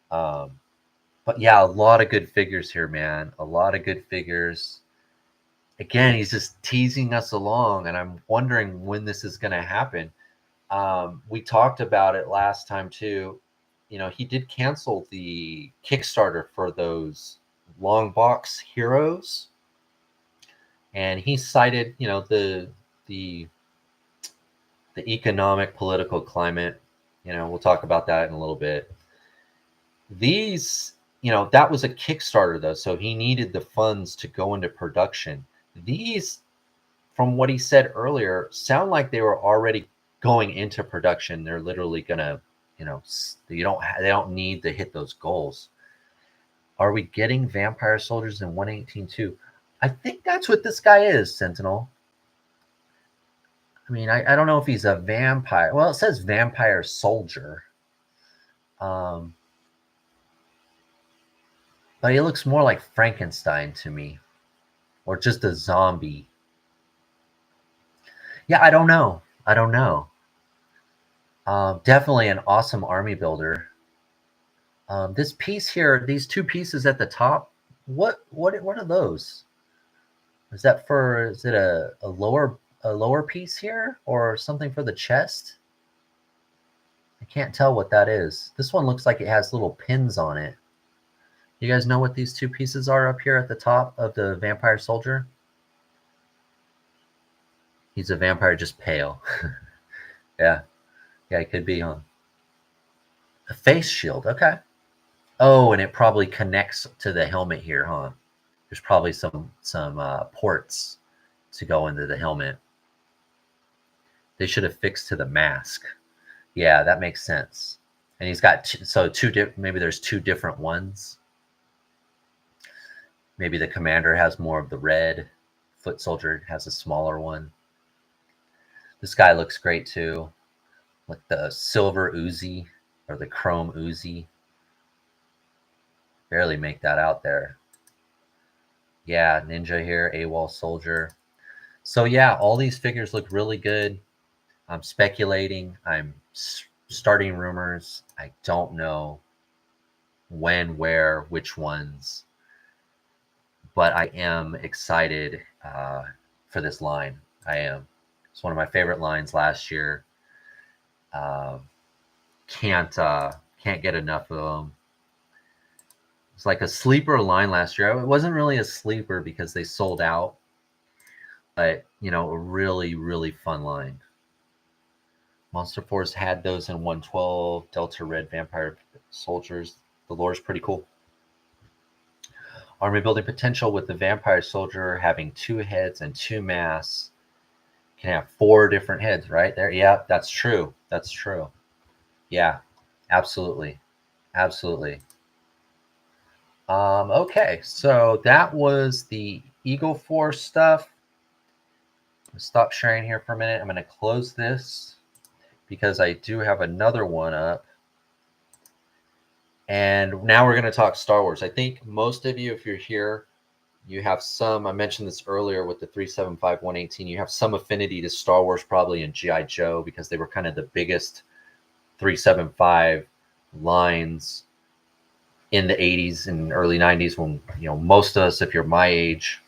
But yeah, a lot of good figures here, man. A lot of good figures. Again, he's just teasing us along, and I'm wondering when this is going to happen. We talked about it last time too. He did cancel the Kickstarter for those long box heroes, and he cited, the economic political climate. We'll talk about that in a little bit. These, that was a Kickstarter though, so he needed the funds to go into production. These, from what he said earlier, sound like they were already going into production. They're literally gonna, they don't need to hit those goals. Are we getting vampire soldiers in 118 too? I think that's what this guy is, Sentinel. I mean, I don't know if he's a vampire. Well, it says vampire soldier. But he looks more like Frankenstein to me, or just a zombie. Yeah, I don't know. I don't know. Definitely an awesome army builder. This piece here, these two pieces at the top, what are those? Is that for? Is it a lower piece here, or something for the chest? I can't tell what that is. This one looks like it has little pins on it. You guys know what these two pieces are up here at the top of the vampire soldier? He's a vampire, just pale. Yeah, yeah, it could be, huh? A face shield, okay. Oh, and it probably connects to the helmet here, huh? There's probably some ports to go into the helmet. They should have fixed to the mask. Yeah, that makes sense. And he's got maybe there's two different ones. Maybe the commander has more of the red. Foot soldier has a smaller one. This guy looks great too. Like the silver Uzi or the chrome Uzi. Barely make that out there. Yeah, ninja here, AWOL soldier. So yeah, all these figures look really good. I'm speculating. I'm starting rumors. I don't know when, where, which ones, but I am excited for this line. I am. It's one of my favorite lines last year. Can't get enough of them. It's like a sleeper line last year. It wasn't really a sleeper because they sold out, but a really, really fun line. Monster Force had those in 112. Delta Red Vampire Soldiers. The lore is pretty cool. Army building potential with the Vampire Soldier having 2 heads and 2 masks. Can have 4 different heads, right there. Yeah, that's true. That's true. Yeah, absolutely. Absolutely. Okay, so that was the Eagle Force stuff. Stop sharing here for a minute. I'm going to close this because I do have another one up. And now we're going to talk Star Wars. I think most of you, if you're here, you have some, I mentioned this earlier with the 375 118, you have some affinity to Star Wars probably in G.I. Joe because they were kind of the biggest 375 lines in the 80s and early 90s when, most of us, if you're my age,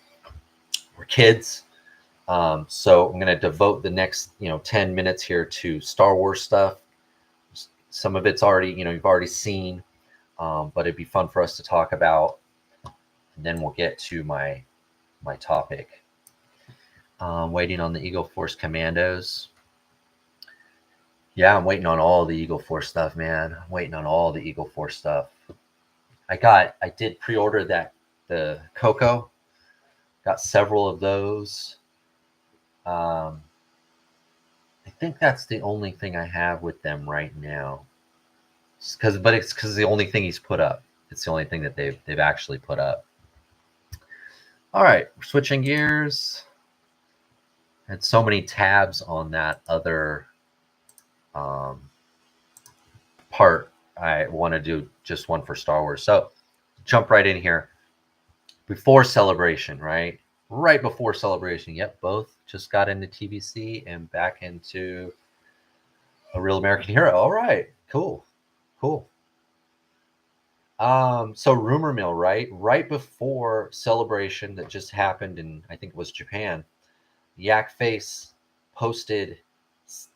were kids. So I'm going to devote the next, 10 minutes here to Star Wars stuff. Some of it's already, you've already seen, but it'd be fun for us to talk about. And then we'll get to my topic. Waiting on the Eagle Force Commandos. Yeah, I'm waiting on all the Eagle Force stuff, man. I'm waiting on all the Eagle Force stuff. I did pre-order the Coco. Got several of those. I think that's the only thing I have with them right now. It's because the only thing he's put up. It's the only thing that they've actually put up. All right, we're switching gears. I had so many tabs on that other part. I want to do just one for Star Wars. So jump right in here. Before Celebration, right? Right before Celebration. Yep, both just got into TBC and back into A Real American Hero. All right, cool. So rumor mill, right? Right before Celebration that just happened in, I think it was Japan, Yak Face posted,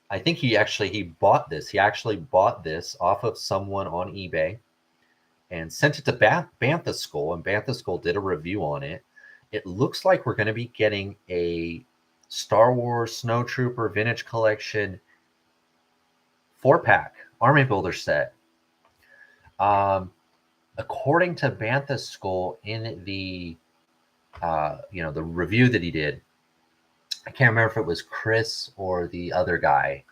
I think he bought this. He actually bought this off of someone on eBay and sent it to Bantha Skull, and Bantha Skull did a review on it. It looks like we're going to be getting a Star Wars Snowtrooper Vintage Collection 4-pack Army Builder set. According to Bantha Skull in the the review that he did, I can't remember if it was Chris or the other guy,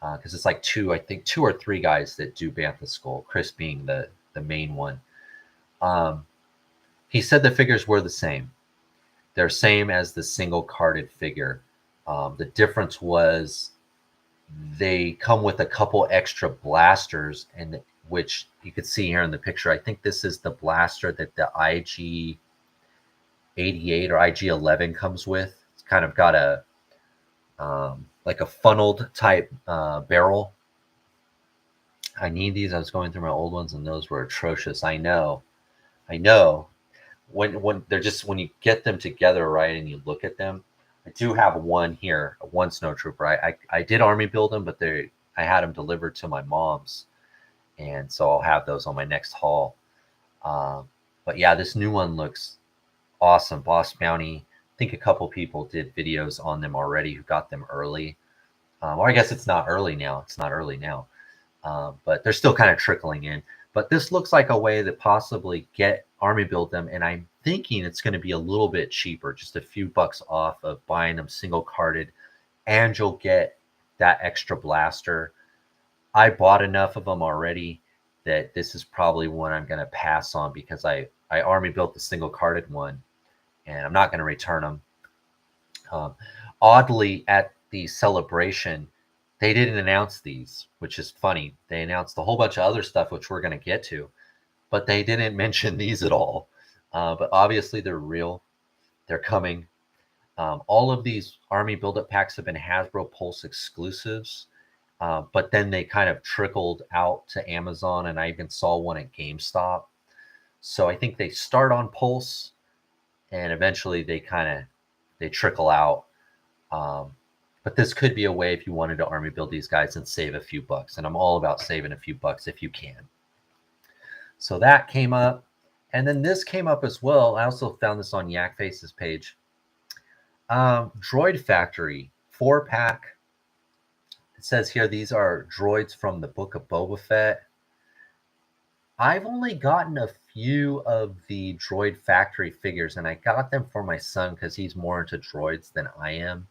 because it's like 2 or 3 guys that do Bantha Skull, Chris being the main one. He said the figures were the same. They're same as the single carded figure. The difference was they come with a couple extra blasters, and which you could see here in the picture. I think this is the blaster that the IG-88 or IG-11 comes with. It's kind of got a like a funneled type barrel. I need these. I was going through my old ones, and those were atrocious. I know. When they're just, when you get them together right and you look at them. I do have one here, one snowtrooper. I did army build them, but I had them delivered to my mom's, and so I'll have those on my next haul. But yeah, this new one looks awesome. Boss Bounty. I think a couple people did videos on them already who got them early. Or I guess it's not early now. It's not early now. But they're still kind of trickling in. But this looks like a way to possibly get army build them, and I'm thinking it's going to be a little bit cheaper, just a few bucks off of buying them single carded, and you'll get that extra blaster. I bought enough of them already that this is probably one I'm going to pass on, because I army built the single carded one, and I'm not going to return them. Oddly, at the celebration, they didn't announce these, which is funny. They announced a whole bunch of other stuff, which we're going to get to, but they didn't mention these at all. But obviously they're real. They're coming. All of these Army build-up packs have been Hasbro Pulse exclusives, but then they kind of trickled out to Amazon, and I even saw one at GameStop. So I think they start on Pulse, and eventually they trickle out. But this could be a way if you wanted to army build these guys and save a few bucks. And I'm all about saving a few bucks if you can. So that came up. And then this came up as well. I also found this on Yak Face's page. Droid Factory 4-pack. It says here these are droids from the Book of Boba Fett. I've only gotten a few of the Droid Factory figures, and I got them for my son because he's more into droids than I am.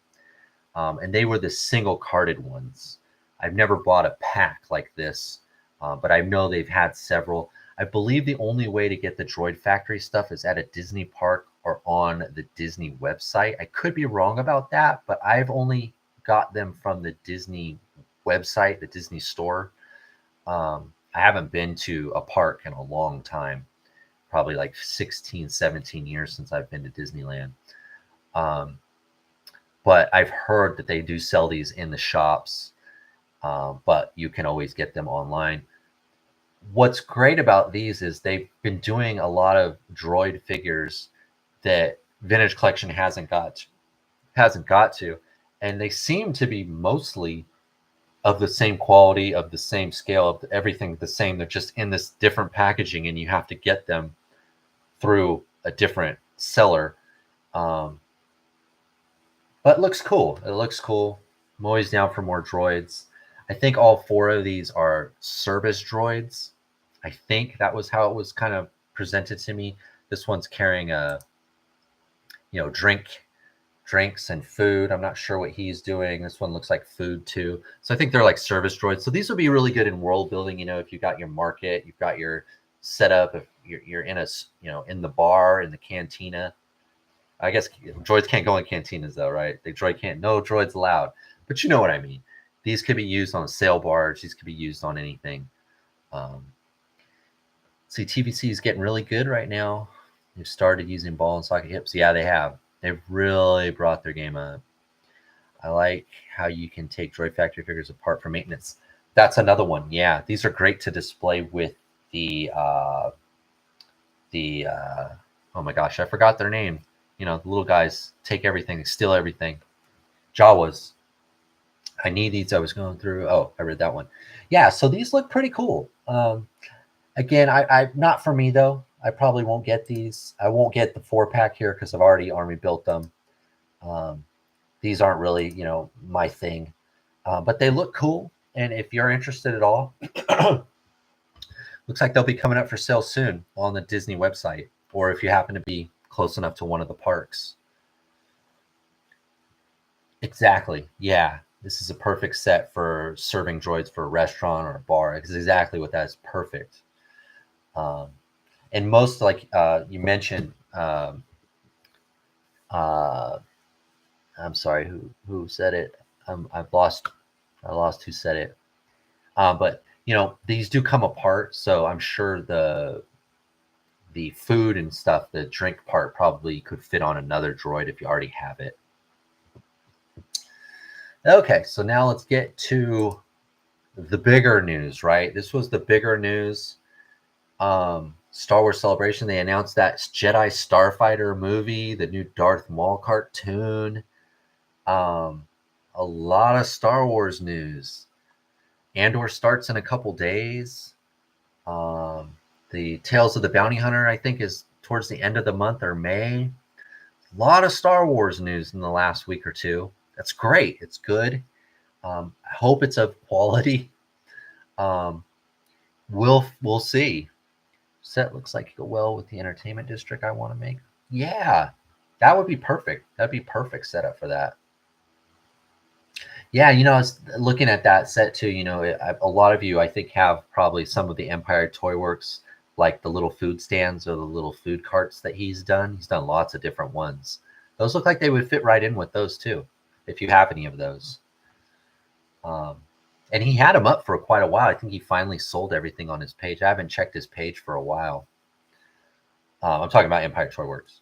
And they were the single carded ones. I've never bought a pack like this, but I know they've had several. I believe the only way to get the Droid Factory stuff is at a Disney park or on the Disney website. I could be wrong about that, but I've only got them from the Disney website, the Disney store. I haven't been to a park in a long time, probably like 16, 17 years since I've been to Disneyland. But I've heard that they do sell these in the shops, but you can always get them online. What's great about these is they've been doing a lot of droid figures that Vintage Collection hasn't got to, and they seem to be mostly of the same quality, of the same scale, of everything the same. They're just in this different packaging, and you have to get them through a different seller. But it looks cool. It looks cool. I'm always down for more droids. I think all 4 of these are service droids. I think that was how it was kind of presented to me. This one's carrying a, drinks and food. I'm not sure what he's doing. This one looks like food too. So I think they're like service droids. So these would be really good in world building. If you've got your market, you've got your setup, if you're in in the bar, in the cantina. I guess droids can't go in cantinas though, right? No droids allowed. But you know what I mean. These could be used on a sail barge. These could be used on anything. See, TVC is getting really good right now. They've started using ball and socket hips. Yeah, they have. They've really brought their game up. I like how you can take Droid Factory figures apart for maintenance. That's another one. Yeah, these are great to display with the oh my gosh, I forgot their name. The little guys take everything, steal everything. Jawas. I need these. I was going through. Oh, I read that one. Yeah, so these look pretty cool. Again, I not for me though. I probably won't get these. I won't get the 4-pack here because I've already army built them. These aren't really, my thing. But they look cool. And if you're interested at all, looks like they'll be coming up for sale soon on the Disney website, or if you happen to be close enough to one of the parks. Exactly. Yeah. This is a perfect set for serving droids for a restaurant or a bar. It's exactly what that is. Perfect. And most, like you mentioned, uh, I'm sorry, who said it? I lost who said it. But these do come apart, so I'm sure the food and stuff, the drink part probably could fit on another droid if you already have it. Okay, so now let's get to the bigger news, right? This was the bigger news. Star Wars Celebration, they announced that Jedi Starfighter movie, the new Darth Maul cartoon. Um, a lot of Star Wars news. Andor starts in a couple days. Um, the Tales of the Bounty Hunter, I think, is towards the end of the month or May. A lot of Star Wars news in the last week or two. That's great. It's good. I hope it's of quality. Um, we'll see. Set looks like it go well with the entertainment district I want to make. Yeah, that would be perfect. That'd be perfect setup for that. Yeah, I was looking at that set too. A lot of you, I think, have probably some of the Empire Toy Works, like the little food stands or the little food carts that he's done. He's done lots of different ones. Those look like they would fit right in with those too, if you have any of those. Um, and he had them up for quite a while. I think he finally sold everything on his page. I haven't checked his page for a while. I'm talking about Empire Toy Works.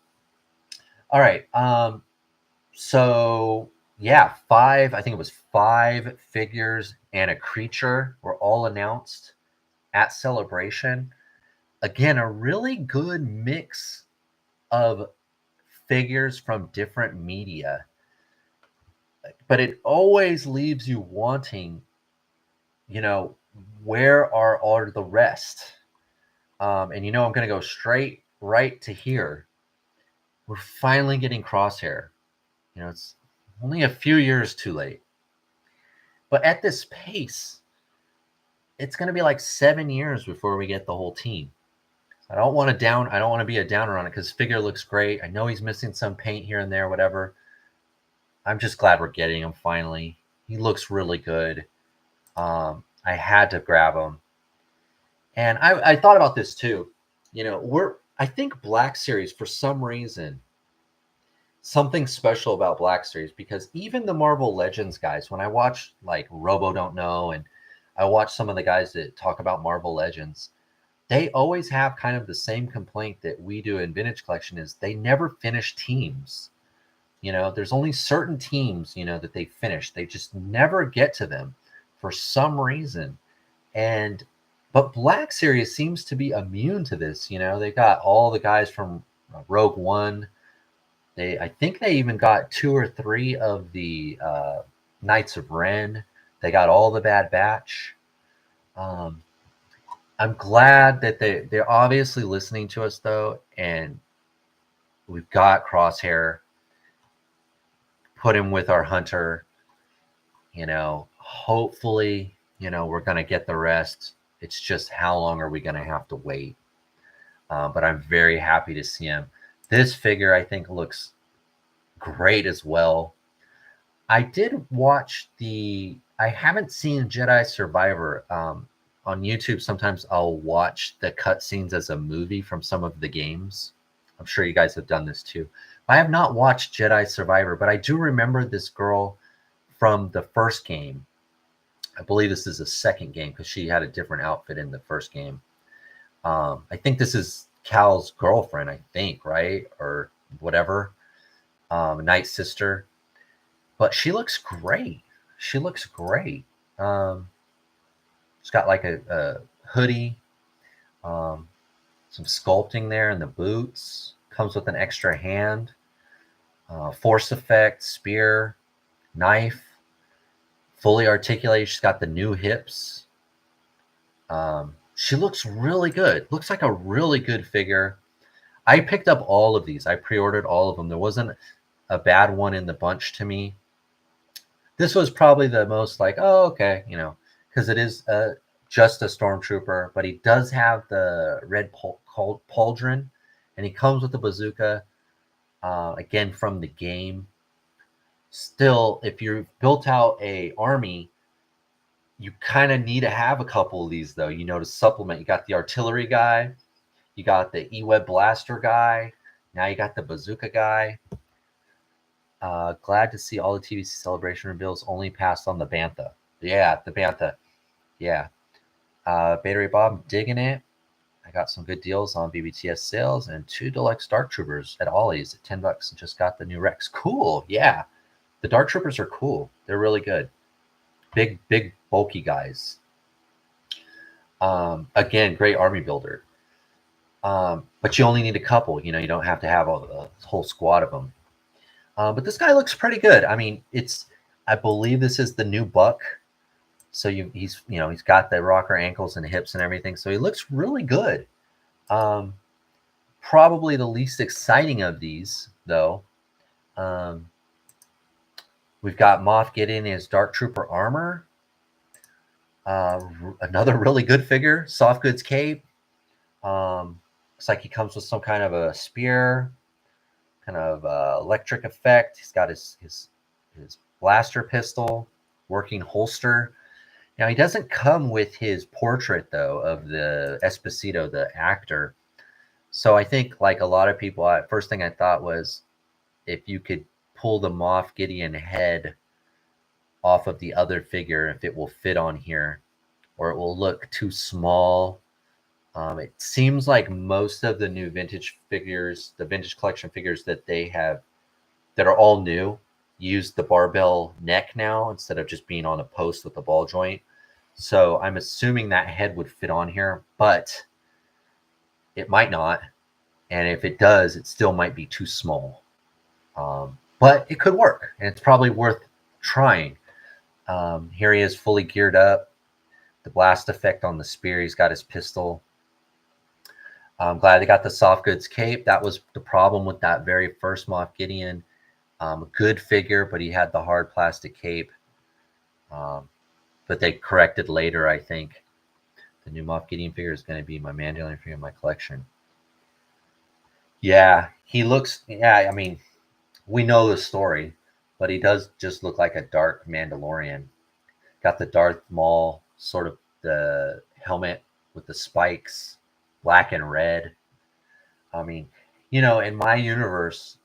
All right. So yeah, I think it was 5 figures and a creature were all announced at Celebration. Again, a really good mix of figures from different media, but it always leaves you wanting, you know, where are all the rest? And I'm going to go straight right to here. We're finally getting Crosshair. It's only a few years too late. But at this pace, it's going to be like 7 years before we get the whole team. I don't want to be a downer on it because figure looks great. I know he's missing some paint here and there, whatever. I'm just glad we're getting him finally. He looks really good. I had to grab him. And I thought about this too. I think Black Series, for some reason, something special about Black Series, because even the Marvel Legends guys, when I watch like Robo Don't Know and I watch some of the guys that talk about Marvel Legends, they always have kind of the same complaint that we do in Vintage Collection is they never finish teams. There's only certain teams, that they finish. They just never get to them for some reason. But Black Series seems to be immune to this. They got all the guys from Rogue One. I think they even got 2 or 3 of the Knights of Ren. They got all the Bad Batch. Um, I'm glad that they're obviously listening to us though, and we've got Crosshair. Put him with our hunter. Hopefully, we're gonna get the rest. It's just how long are we gonna have to wait? But I'm very happy to see him. This figure I think looks great as well. I did watch I haven't seen Jedi Survivor. On YouTube, sometimes I'll watch the cutscenes as a movie from some of the games. I'm sure you guys have done this too. I have not watched Jedi Survivor, but I do remember this girl from the first game. I believe this is the second game because she had a different outfit in the first game. I think this is Cal's girlfriend, I think, right? Or whatever. Night sister. But she looks great. She looks great. She's got like a hoodie, some sculpting there in the boots. Comes with an extra hand, force effect, spear, knife, fully articulated. She's got the new hips. She looks really good. Looks like a really good figure. I picked up all of these. I pre-ordered all of them. There wasn't a bad one in the bunch to me. This was probably the most like, oh, okay, because it is just a stormtrooper, but he does have the red pauldron, and he comes with the bazooka, again from the game. Still, if you've built out a army, you kind of need to have a couple of these though, to supplement. You got the artillery guy, You got the E-Web Blaster guy. Now you got the Bazooka guy. Glad to see all the TVC Celebration reveals only passed on the Bantha. Yeah, the Bantha. Yeah. Battery Bob, digging it. I got some good deals on BBTS sales and 2 deluxe Dark Troopers at Ollie's at $10 and just got the new Rex. Cool. Yeah. The Dark Troopers are cool. They're really good. Big, bulky guys. Again, great army builder. But you only need a couple. You know, you don't have to have a whole squad of them. But this guy looks pretty good. I mean, I believe this is the new Buck. So he's got the rocker ankles and hips and everything. So he looks really good. Probably the least exciting of these, though. We've got Moff Gideon in his Dark Trooper armor. Another really good figure, soft goods cape. Looks like he comes with some kind of a spear, kind of electric effect. He's got his blaster pistol, working holster. Now, he doesn't come with his portrait, though, of the Esposito, the actor. So I think, like a lot of people, first thing I thought was if you could pull the Moff Gideon head off of the other figure, if it will fit on here, or it will look too small. It seems like most of the new vintage figures, the vintage collection figures that they have, that are all new, use the barbell neck now instead of just being on a post with a ball joint. So I'm assuming that head would fit on here, but it might not. And if it does, it still might be too small. But it could work, and it's probably worth trying. Here he is fully geared up. The blast effect on the spear. He's got his pistol. I'm glad they got the soft goods cape. That was the problem with that very first Moff Gideon. Good figure, but he had the hard plastic cape. But they corrected later, I think. The new Moff Gideon figure is going to be my Mandalorian figure in my collection. Yeah, he looks... Yeah, I mean, we know the story, but he does just look like a dark Mandalorian. Got the Darth Maul, sort of the helmet with the spikes, black and red. I mean, you know, in my universe,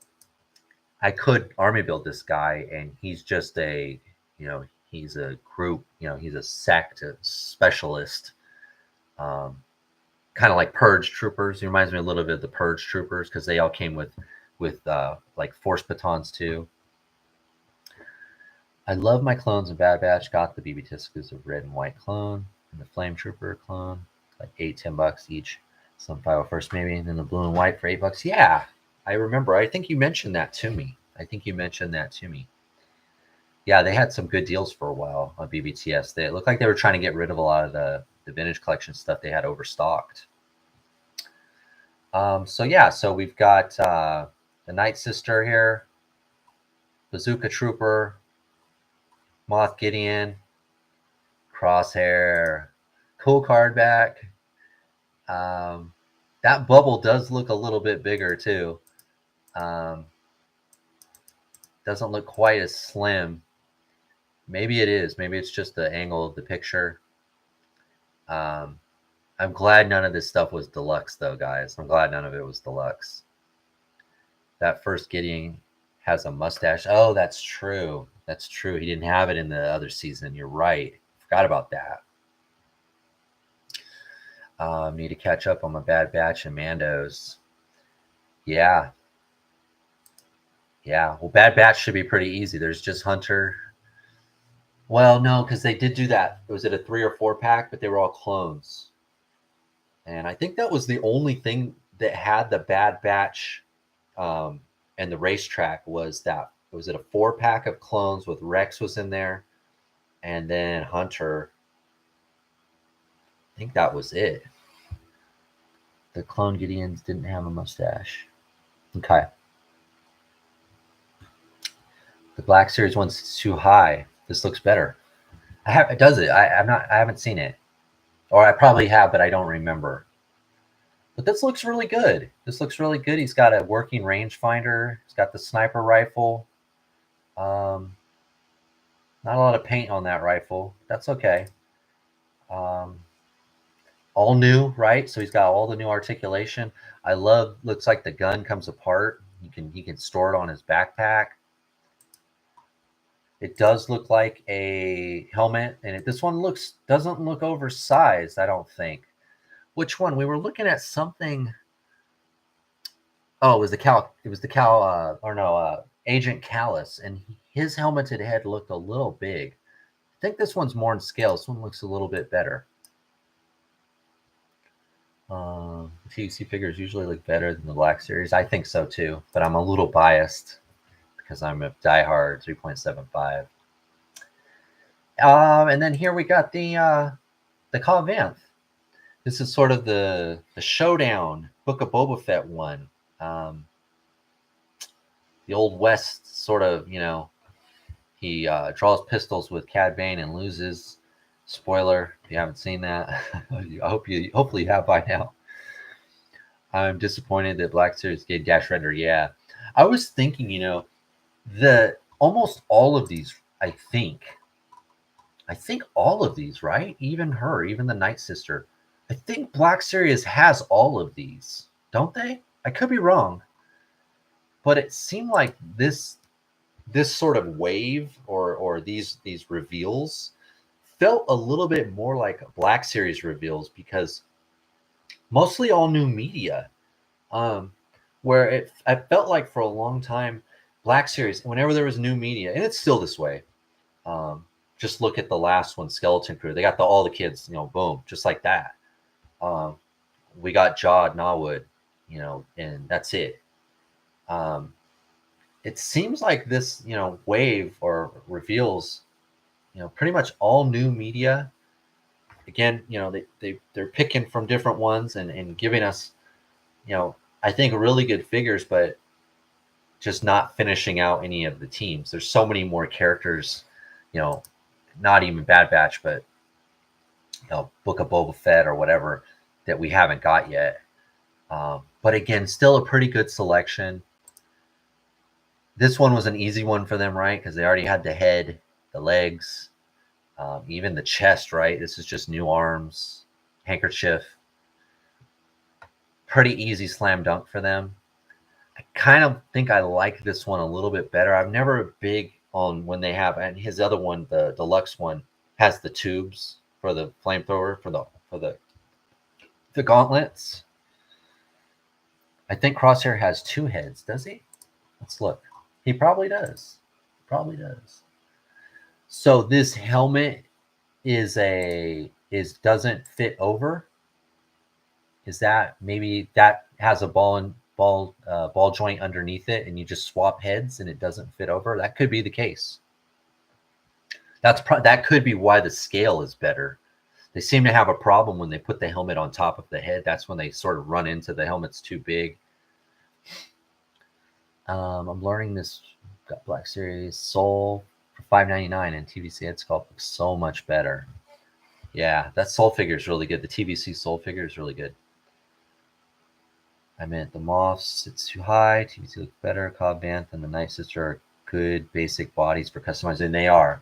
I could army build this guy, and he's just he's a group, he's a sect, a specialist, kind of like Purge Troopers. He reminds me a little bit of the Purge Troopers because they all came with like force batons too. I love my clones in Bad Batch. Got the BB exclusive red and white clone and the Flame Trooper clone, like $8-10 each. Some 501st maybe, and then the blue and white for $8. Yeah, I remember. I think you mentioned that to me. Yeah, they had some good deals for a while on BBTS. They looked like they were trying to get rid of a lot of the vintage collection stuff they had overstocked. So we've got the Night Sister here, Bazooka Trooper, Moff Gideon, Crosshair, cool card back. That bubble does look a little bit bigger too. Doesn't look quite as slim. Maybe it is. Maybe it's just the angle of the picture. I'm glad none of this stuff was deluxe, though, guys. I'm glad none of it was deluxe. That first Gideon has a mustache. Oh, that's true. That's true. He didn't have it in the other season. You're right. Forgot about that. Need to catch up on my Bad Batch and Mandos. Yeah. Well, Bad Batch should be pretty easy. There's just Hunter. Well, no, because they did do that. Was it a 3 or 4 pack? But they were all clones. And I think that was the only thing that had the Bad Batch and the racetrack was that. Was it a 4 pack of clones with Rex was in there? And then Hunter. I think that was it. The clone Gideons didn't have a mustache. Okay. The Black Series one's too high. This looks better. I haven't seen it. Or I probably have, but I don't remember. But this looks really good. He's got a working rangefinder. He's got the sniper rifle. Not a lot of paint on that rifle. That's okay. all new, right? So he's got all the new articulation. I love, looks like the gun comes apart. He can store it on his backpack. It does look like a helmet, and this one doesn't look oversized, I don't think. Which one? We were looking at something. Oh, it was the Cal. It was the Cal, or no, Agent Callus, and his helmeted head looked a little big. I think this one's more in scale. This one looks a little bit better. TUC figures usually look better than the Black Series. I think so too, but I'm a little biased because I'm a diehard 3.75. And then here we got the Cobb Vanth. This is sort of the showdown Book of Boba Fett one. The Old West sort of, he draws pistols with Cad Bane and loses. Spoiler, if you haven't seen that. Hopefully you have by now. I'm disappointed that Black Series gave Dash Render. Yeah. I was thinking, the almost all of these, I think all of these, right? Even the Night Sister. I think Black Series has all of these, don't they? I could be wrong. But it seemed like this sort of wave or these reveals felt a little bit more like Black Series reveals, because mostly all new media. Where I felt like for a long time, Black Series, whenever there was new media, and it's still this way. Just look at the last one, Skeleton Crew. They got all the kids, boom, just like that. We got Jod Nawood, and that's it. It seems like this, wave or reveals, pretty much all new media. Again, they're picking from different ones and giving us, I think really good figures, but just not finishing out any of the teams. There's so many more characters, not even Bad Batch, but Book of Boba Fett or whatever that we haven't got yet. But again, still a pretty good selection. This one was an easy one for them, right? Because they already had the head, the legs, even the chest, right? This is just new arms, handkerchief. Pretty easy slam dunk for them. I kind of think I like this one a little bit better. I'm never big on when they have, and his other one, the deluxe one, has the tubes for the flamethrower for the gauntlets. I think Crosshair has two heads. Does he? Let's look. He probably does. So this helmet doesn't fit over. Is that maybe that has a ball joint underneath it, and you just swap heads and it doesn't fit over? That could be the case. That could be why the scale is better. They seem to have a problem when they put the helmet on top of the head. That's when they sort of run into the helmet's too big. I'm learning this. Got Black Series Soul for $5.99, and TVC head sculpt looks so much better. Yeah, that Soul figure is really good. The TVC Soul figure is really good. I meant the Moths sits too high. TVC looks better. Cobb Vanth and the Night Sister are good basic bodies for customizing. And they are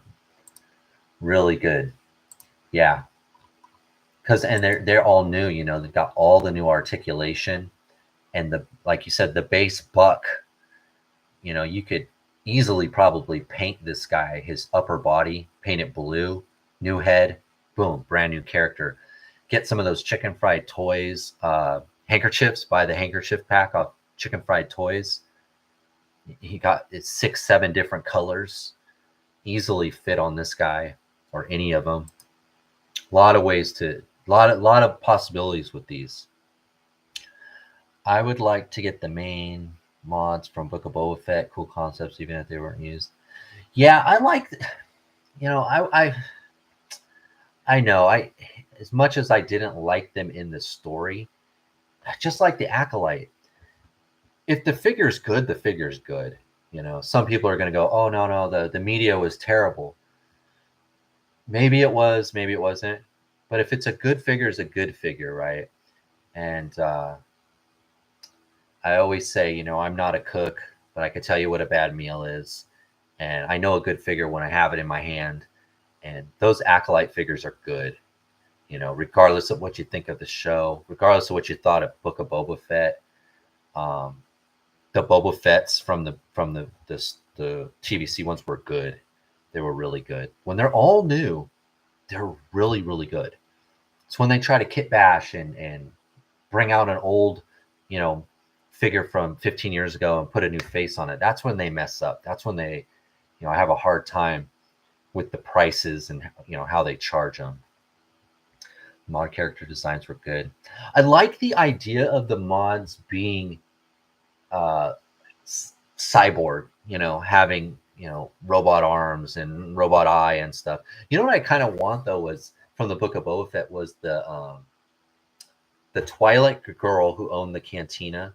really good. Yeah. And they're all new, they've got all the new articulation, and like you said, the base buck, you could easily probably paint this guy, his upper body, paint it blue, new head, boom, brand new character. Get some of those Chicken Fried Toys handkerchiefs, buy the handkerchief pack off Chicken Fried Toys. It's 6-7 different colors, easily fit on this guy or any of them. A lot of possibilities with these. I would like to get the main mods from Book of Boba Fett. Cool concepts, even if they weren't used. Yeah, I like. I know. As much as I didn't like them in the story, I just like the Acolyte. If the figure's good, the figure's good. Some people are going to go, "Oh no, the media was terrible." Maybe it was, maybe it wasn't. But if it's a good figure, it's a good figure, right? And I always say, I'm not a cook, but I could tell you what a bad meal is. And I know a good figure when I have it in my hand. And those Acolyte figures are good. regardless of what you think of the show, regardless of what you thought of Book of Boba Fett, um, the Boba Fett's from the TVC ones were good. They were really good. When they're all new, they're really, really good. It's when they try to kit bash and bring out an old, you know, figure from 15 years ago and put a new face on it. That's when they mess up. That's when they, have a hard time with the prices and how they charge them. Mod character designs were good. I like the idea of the mods being uh, cyborg, having robot arms and robot eye and stuff. You know what I kind of want though was from the Book of Boba Fett was the Twilight girl who owned the cantina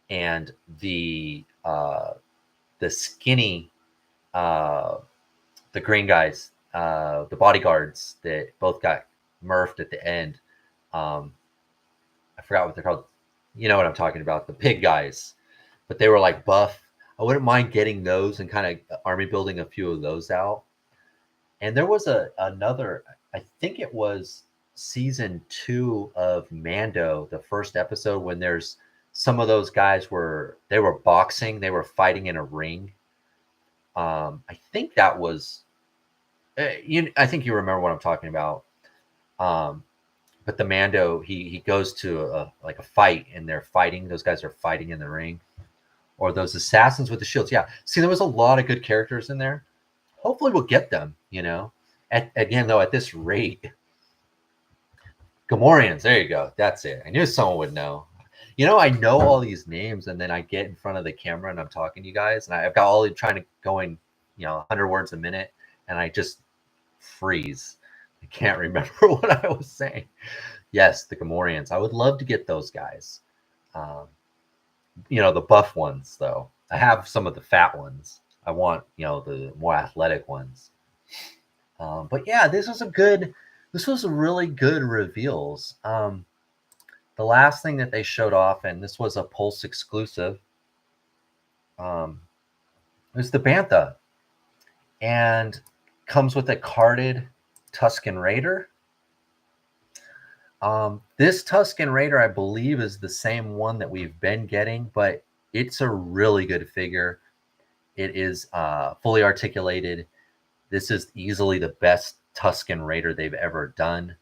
and the skinny the green guys, the bodyguards that both got murfed at the end. I forgot what they're called. You know what I'm talking about, the pig guys, but they were like buff. I wouldn't mind getting those and kind of army building a few of those out. And there was another, I think it was season 2 of Mando, the first episode, when there's some of those guys were boxing, they were fighting in a ring. I think that was I think you remember what I'm talking about. But the Mando, he goes to a fight and they're fighting. Those guys are fighting in the ring, or those assassins with the shields. Yeah, see, there was a lot of good characters in there. Hopefully, we'll get them. Again though, at this rate, Gamorreans. There you go. That's it. I knew someone would know. I know all these names, and then I get in front of the camera and I'm talking to you guys, and I've got all trying to going, 100 words a minute, and I just freeze. I can't remember what I was saying. Yes, the Gamorreans. I would love to get those guys. The buff ones, though. I have some of the fat ones. I want, the more athletic ones. But yeah, this was a really good reveals. The last thing that they showed off, and this was a Pulse exclusive, was the Bantha. And comes with a carded Tusken Raider. This Tusken Raider, I believe, is the same one that we've been getting, but it's a really good figure. It is fully articulated. This is easily the best Tusken Raider they've ever done.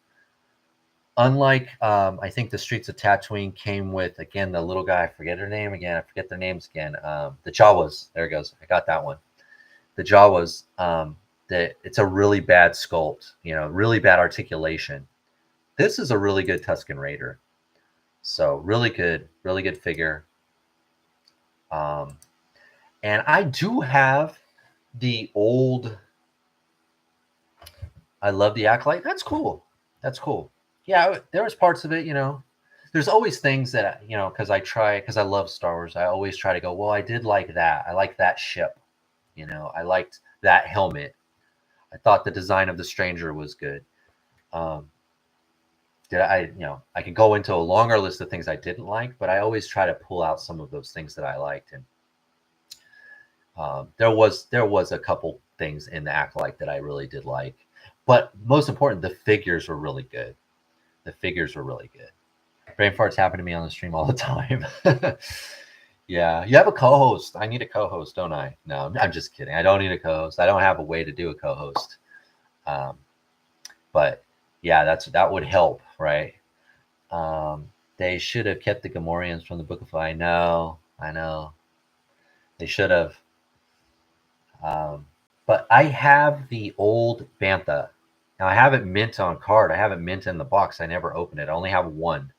Unlike, I think the Streets of Tatooine came with, again, the little guy, I forget their names again. The Jawas. There it goes. I got that one. The Jawas, that it's a really bad sculpt, really bad articulation. This is a really good Tusken Raider. So really good figure. And I do have the old, I love the Acolyte. That's cool. Yeah, there was parts of it, there's always things that, because I love Star Wars, I always try to go, well, I did like that. I like that ship. I liked that helmet. I thought the design of the Stranger was good. I could go into a longer list of things I didn't like, but I always try to pull out some of those things that I liked. And there was a couple things in the Acolyte that I really did like. But most important, the figures were really good. Brain farts happen to me on the stream all the time. Yeah, you have a co-host. I need a co-host, don't I? No, I'm just kidding. I don't need a co-host. I don't have a way to do a co-host. But yeah, that would help, right? They should have kept the Gamorreans from the Book of I know. They should have. But I have the old Bantha. Now I have it mint on card. I have it mint in the box. I never opened it. I only have one.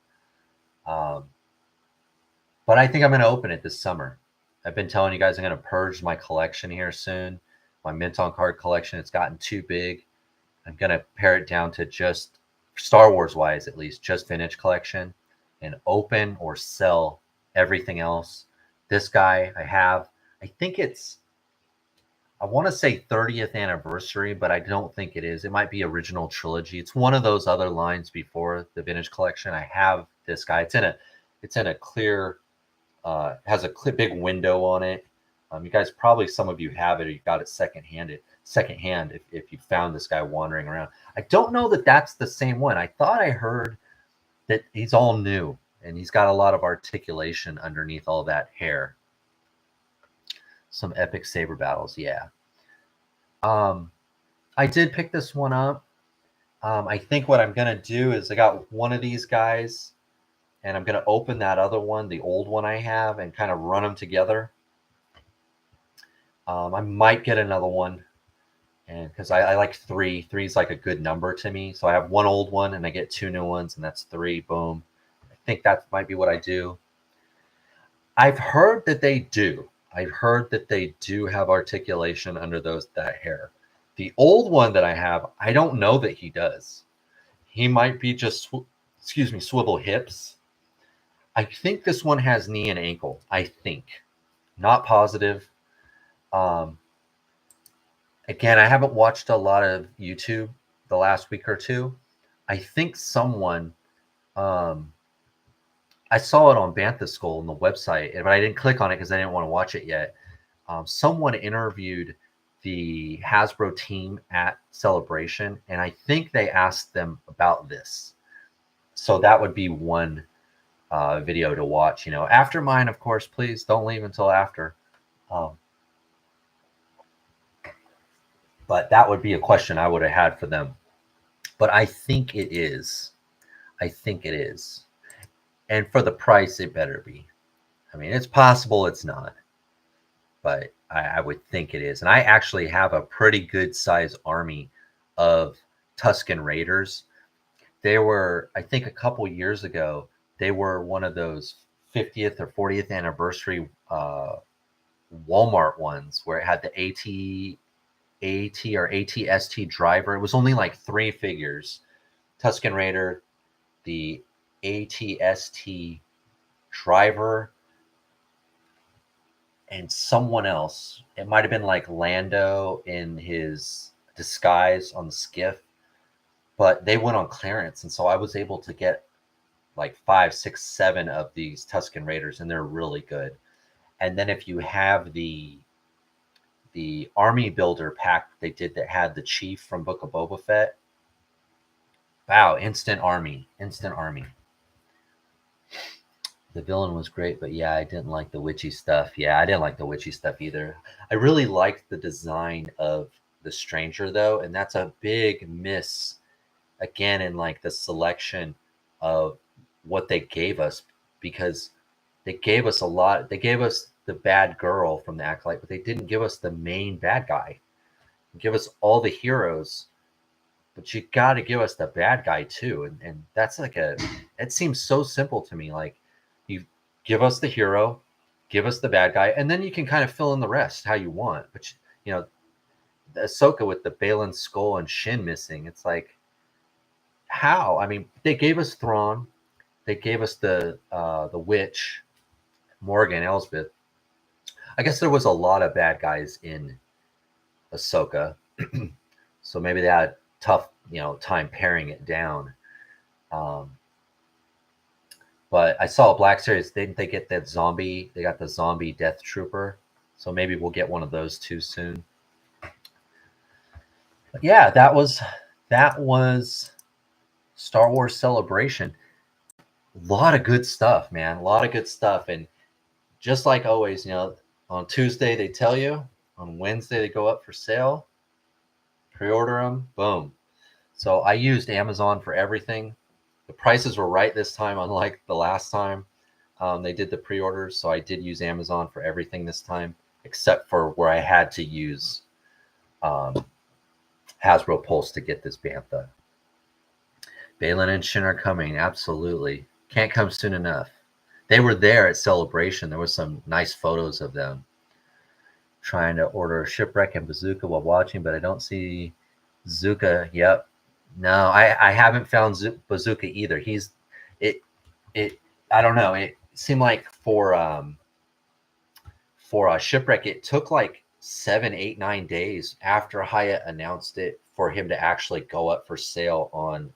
But I think I'm going to open it this summer. I've been telling you guys I'm going to purge my collection here soon. My mint on card collection, it's gotten too big. I'm going to pare it down to just, Star Wars wise at least, just vintage collection, and open or sell everything else. This guy I think I want to say 30th anniversary, but I don't think it is. It might be original trilogy. It's one of those other lines before the vintage collection. I have this guy. It's in a clear, has a big window on it. You guys probably, some of you have it or you got it secondhand if you found this guy wandering around. I don't know that that's the same one. I thought I heard that he's all new and he's got a lot of articulation underneath all that hair. Some epic saber battles, yeah. I did pick this one up. I think what I'm gonna do is I got one of these guys and I'm gonna open that other one, the old one I have, and kind of run them together. I might get another one, and because I like three. Three is like a good number to me. So I have one old one and I get two new ones, and that's three. Boom. I think that might be what I do. I've heard that they do. I've heard that they do have articulation under that hair. The old one that I have, I don't know that he does. He might be just, swivel hips. I think this one has knee and ankle. I think. Not positive. Again, I haven't watched a lot of YouTube the last week or two. I think someone, I saw it on Bantha Skull on the website, but I didn't click on it because I didn't want to watch it yet. Someone interviewed the Hasbro team at Celebration, and I think they asked them about this. So that would be one video to watch. After mine, of course. Please don't leave until after. But that would be a question I would have had for them. But I think it is. I think it is. And for the price, it better be. I mean, it's possible it's not. But I would think it is. And I actually have a pretty good size army of Tusken Raiders. They were, I think a couple years ago, they were one of those 50th or 40th anniversary Walmart ones where it had the AT or ATST driver. It was only like 3 figures. Tusken Raider, the ATST driver, and someone else. It might have been like Lando in his disguise on the skiff, but they went on clearance, and so I was able to get like 5, 6, 7 of these Tusken Raiders, and they're really good. And then if you have the army builder pack they did that had the chief from Book of Boba Fett, wow, instant army. The villain was great, but yeah, I didn't like the witchy stuff. Yeah, I didn't like the witchy stuff either. I really liked the design of the stranger though, and that's a big miss again in like the selection of what they gave us, because they gave us a lot. They gave us the bad girl from the Acolyte, but they didn't give us the main bad guy. They give us all the heroes, but you got to give us the bad guy too. And that's like it seems so simple to me. Like, you give us the hero, give us the bad guy, and then you can kind of fill in the rest how you want. But the Ahsoka with the Balin skull and Shin missing, it's like, how? I mean, they gave us Thrawn, they gave us the witch, Morgan Elsbeth. I guess there was a lot of bad guys in Ahsoka, so maybe they had tough, time paring it down. But I saw a Black Series. Didn't they get that zombie? They got the zombie Death Trooper, so maybe we'll get one of those too soon. But yeah, that was Star Wars Celebration. A lot of good stuff, man. A lot of good stuff, and just like always, on Tuesday they tell you, on Wednesday they go up for sale. Pre-order them, boom. So I used Amazon for everything. The prices were right this time, unlike the last time they did the pre-orders. So I did use Amazon for everything this time, except for where I had to use Hasbro Pulse to get this Bantha. Balin and Shin are coming, absolutely. Can't come soon enough. They were there at Celebration. There was some nice photos of them. Trying to order Shipwreck and Bazooka while watching, but I don't see Zuka. Yep. No, I haven't found Bazooka either. I don't know. It seemed like for a Shipwreck, it took like 7, 8, 9 days after Haya announced it for him to actually go up for sale on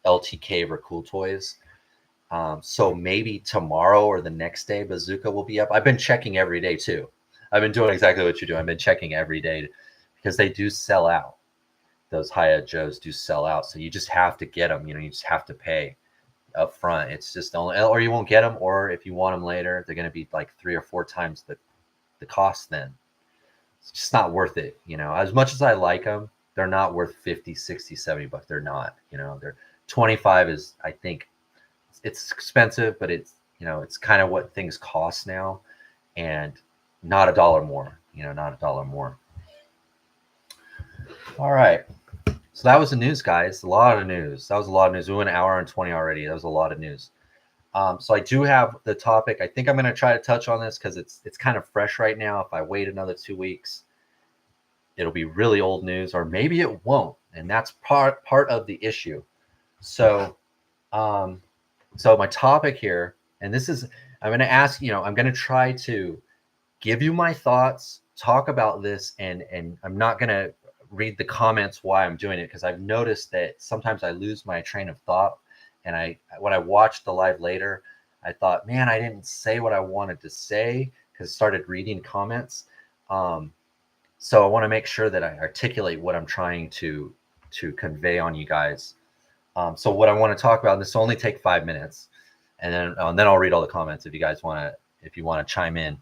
LTK or Cool Toys. So maybe tomorrow or the next day, Bazooka will be up. I've been checking every day too. I've been doing exactly what you do. I've been checking every day because they do sell out. Those Haya Joes do sell out. So you just have to get them. You know, you just have to pay up front. It's just only, or you won't get them, or if you want them later, they're going to be like 3 or 4 times the cost then. It's just not worth it. You know, as much as I like them, they're not worth 50, 60, 70 bucks. They're not, you know, they're 25 is, I think it's expensive, but it's, you know, it's kind of what things cost now, and not a dollar more, you know, not a dollar more. All right. So that was the news, guys. A lot of news. That was a lot of news. We went an hour and 20 already. That was a lot of news. So I do have the topic. I think I'm going to try to touch on this because it's kind of fresh right now. If I wait another 2 weeks, it'll be really old news, or maybe it won't, and that's part of the issue. So, so my topic here, and this is, I'm going to ask, you know, I'm going to try to give you my thoughts, talk about this, and I'm not going to read the comments why I'm doing it, because I've noticed that sometimes I lose my train of thought. And when I watched the live later, I thought, man, I didn't say what I wanted to say because I started reading comments. So I want to make sure that I articulate what I'm trying to convey on you guys. So what I want to talk about, and this will only take 5 minutes, and then I'll read all the comments if you guys want to, if you want to chime in.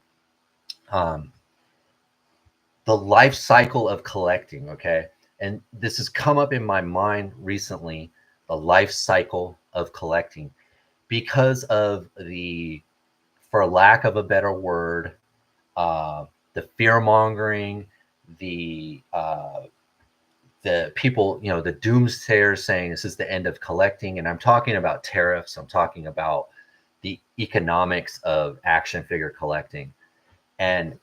The life cycle of collecting, okay? And this has come up in my mind recently, the life cycle of collecting, because of the, for lack of a better word, the fear mongering, the people, you know, the doomsayers saying this is the end of collecting. And I'm talking about tariffs. I'm talking about the economics of action figure collecting. And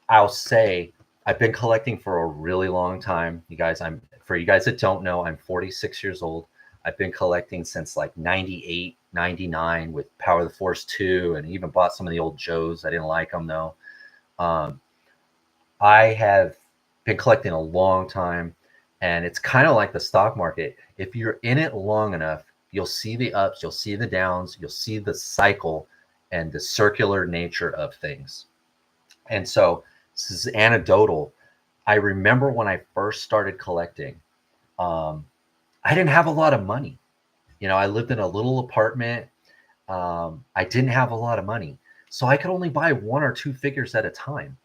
I'll say I've been collecting for a really long time. You guys, for you guys that don't know, I'm 46 years old. I've been collecting since like 98, 99 with Power of the Force 2, and even bought some of the old Joes. I didn't like them though. I have been collecting a long time, and it's kind of like the stock market. If you're in it long enough, you'll see the ups, you'll see the downs, you'll see the cycle and the circular nature of things. And so this is anecdotal. I remember when I first started collecting, I didn't have a lot of money. You know, I lived in a little apartment. I didn't have a lot of money, so I could only buy 1 or 2 figures at a time,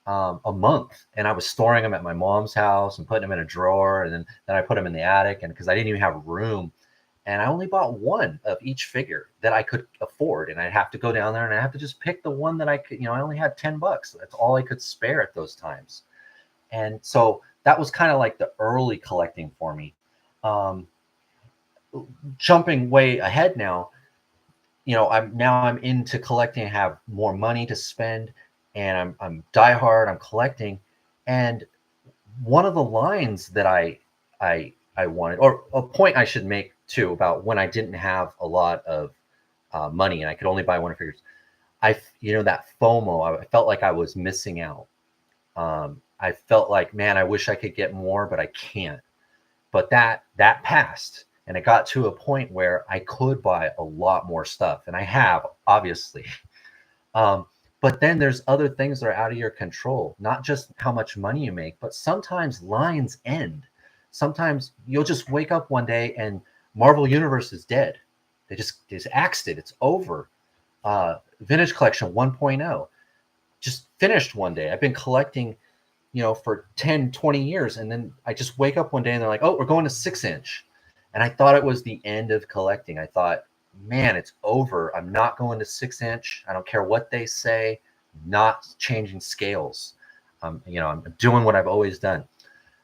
a month. And I was storing them at my mom's house and putting them in a drawer, and then I put them in the attic, and because I didn't even have room. And I only bought 1 of each figure that I could afford. And I'd have to go down there and I have to just pick the one that I could, you know, I only had $10. That's all I could spare at those times. And so that was kind of like the early collecting for me. Jumping way ahead now, you know, I'm into collecting, have more money to spend, and I'm diehard, I'm collecting. And one of the lines that I wanted, or a point I should make too, about when I didn't have a lot of money and I could only buy 1 figures, you know, that FOMO, I felt like I was missing out. I felt like, man, I wish I could get more, but I can't. But that passed, and it got to a point where I could buy a lot more stuff, and I have, obviously. But then there's other things that are out of your control, not just how much money you make, but sometimes lines end. Sometimes you'll just wake up one day and Marvel Universe is dead. They just axed it. It's over. Vintage Collection 1.0 just finished one day. I've been collecting, you know, for 10, 20 years. And then I just wake up one day and they're like, oh, we're going to 6-inch. And I thought it was the end of collecting. I thought, man, it's over. I'm not going to 6-inch. I don't care what they say. Not changing scales. You know, I'm doing what I've always done.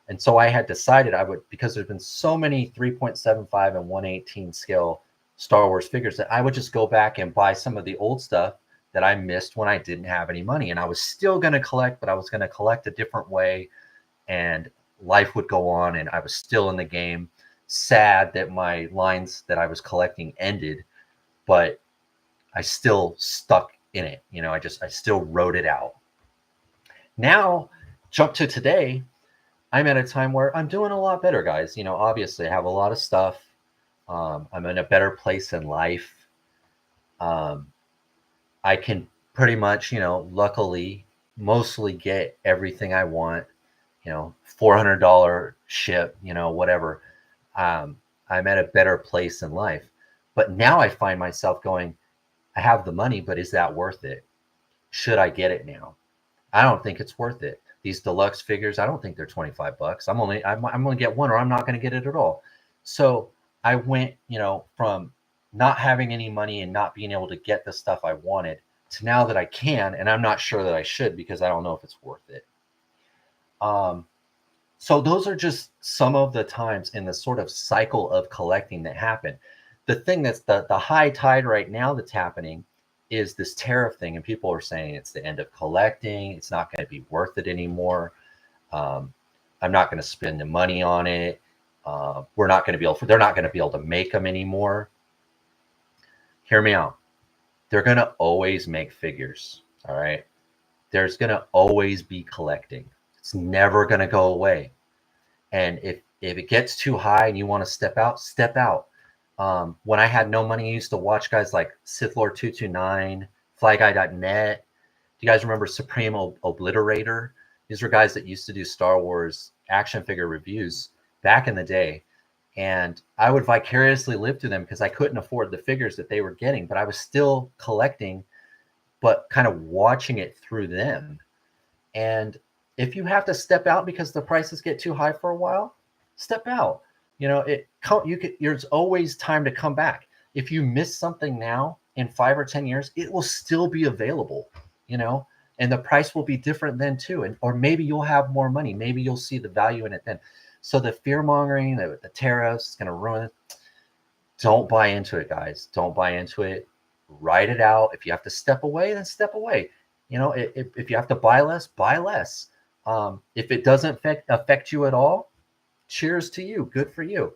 And so I had decided I would, because there's been so many 3.75 and 1/18 scale Star Wars figures, that I would just go back and buy some of the old stuff that I missed when I didn't have any money. And I was still going to collect, but I was going to collect a different way, and life would go on, and I was still in the game. Sad that my lines that I was collecting ended, but I still stuck in it. You know, I still wrote it out. Now, jump to today. I'm at a time where I'm doing a lot better, guys. You know, obviously I have a lot of stuff. I'm in a better place in life. I can pretty much, you know, luckily mostly get everything I want, $400 ship, whatever. I'm at a better place in life. But now I find myself going, I have the money, but is that worth it? Should I get it now? I don't think it's worth it. These deluxe figures, I don't think they're 25 bucks. I'm going to get one or I'm not going to get it at all. So I went, from not having any money and not being able to get the stuff I wanted to now that I can, and I'm not sure that I should because I don't know if it's worth it. So those are just some of the times in the sort of cycle of collecting that happen. The thing that's the high tide right now that's happening is this tariff thing, and people are saying it's the end of collecting. It's not going to be worth it anymore. Um, I'm not going to spend the money on it. We're not going to be able. They're not going to be able to make them anymore. Hear me out. They're going to always make figures. All right. There's going to always be collecting. It's never going to go away. And if it gets too high and you want to step out, step out. When I had no money, I used to watch guys like SithLord229, FlyGuy.net. Do you guys remember Supreme Obliterator? These were guys that used to do Star Wars action figure reviews back in the day. And I would vicariously live through them because I couldn't afford the figures that they were getting, but I was still collecting, but kind of watching it through them. And if you have to step out because the prices get too high for a while, step out. There's always time to come back. If you miss something now, in 5 or 10 years, it will still be available, and the price will be different then too. Or maybe you'll have more money. Maybe you'll see the value in it then. So the fear mongering, the tariffs is going to ruin it. Don't buy into it, guys. Don't buy into it. Write it out. If you have to step away, then step away. If you have to buy less, buy less. If it doesn't affect you at all, cheers to you. Good for you.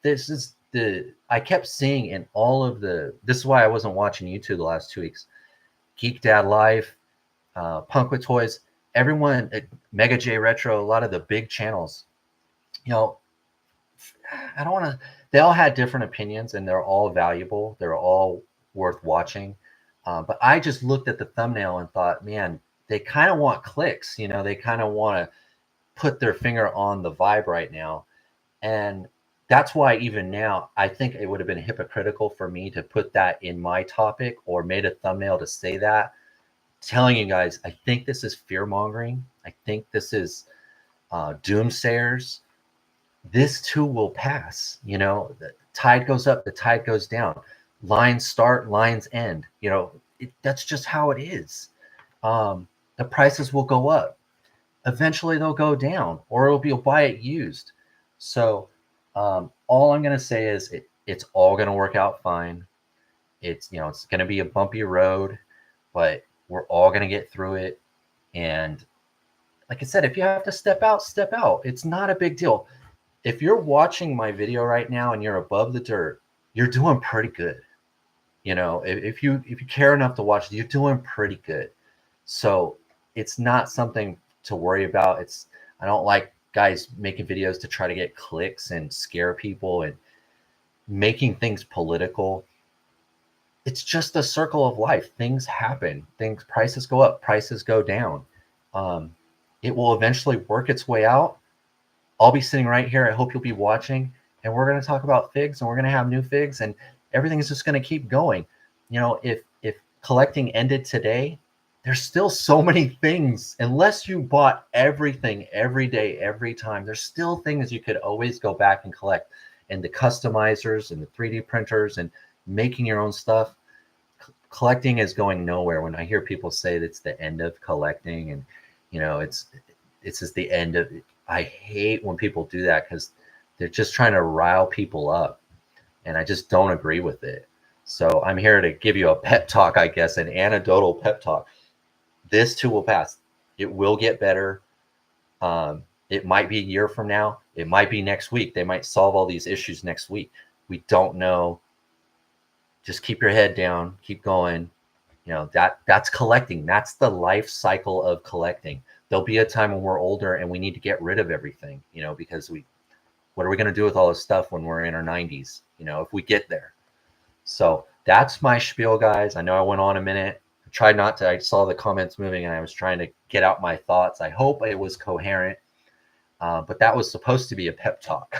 I kept seeing in all of this is why I wasn't watching YouTube the last 2 weeks. Geek Dad Live, Punk with Toys, everyone, Mega J Retro, a lot of the big channels, I don't want to, they all had different opinions and they're all valuable. They're all worth watching. But I just looked at the thumbnail and thought, man, they kind of want clicks. They kind of want to put their finger on the vibe right now. And that's why even now, I think it would have been hypocritical for me to put that in my topic or made a thumbnail to say that. Telling you guys, I think this is fear mongering. I think this is doomsayers. This too will pass. The tide goes up, the tide goes down. Lines start, lines end. That's just how it is. The prices will go up. Eventually they'll go down, or it'll be buy it used. So all I'm going to say is it's all going to work out fine. It's going to be a bumpy road, but we're all going to get through it. And like I said, if you have to step out, step out. It's not a big deal. If you're watching my video right now and you're above the dirt, you're doing pretty good. If you care enough to watch, you're doing pretty good. So it's not something to worry about. I don't like guys making videos to try to get clicks and scare people and making things political. It's just a circle of life. Things happen. Prices go up, prices go down. It will eventually work its way out. I'll be sitting right here. I hope you'll be watching, and we're going to talk about figs, and we're going to have new figs, and everything is just going to keep going. If collecting ended today, there's still so many things. Unless you bought everything every day, every time, there's still things you could always go back and collect. And the customizers and the 3D printers and making your own stuff. Collecting is going nowhere. When I hear people say that's the end of collecting, and it's just the end of it. I hate when people do that because they're just trying to rile people up, and I just don't agree with it. So I'm here to give you a pep talk, I guess, an anecdotal pep talk. This too will pass. It will get better. It might be a year from now. It might be next week. They might solve all these issues next week. We don't know. Just keep your head down. Keep going. That's collecting. That's the life cycle of collecting. There'll be a time when we're older and we need to get rid of everything, because what are we going to do with all this stuff when we're in our 90s, if we get there? So that's my spiel, guys. I know I went on a minute. tried not to. I saw the comments moving, and I was trying to get out my thoughts. I hope it was coherent, but that was supposed to be a pep talk.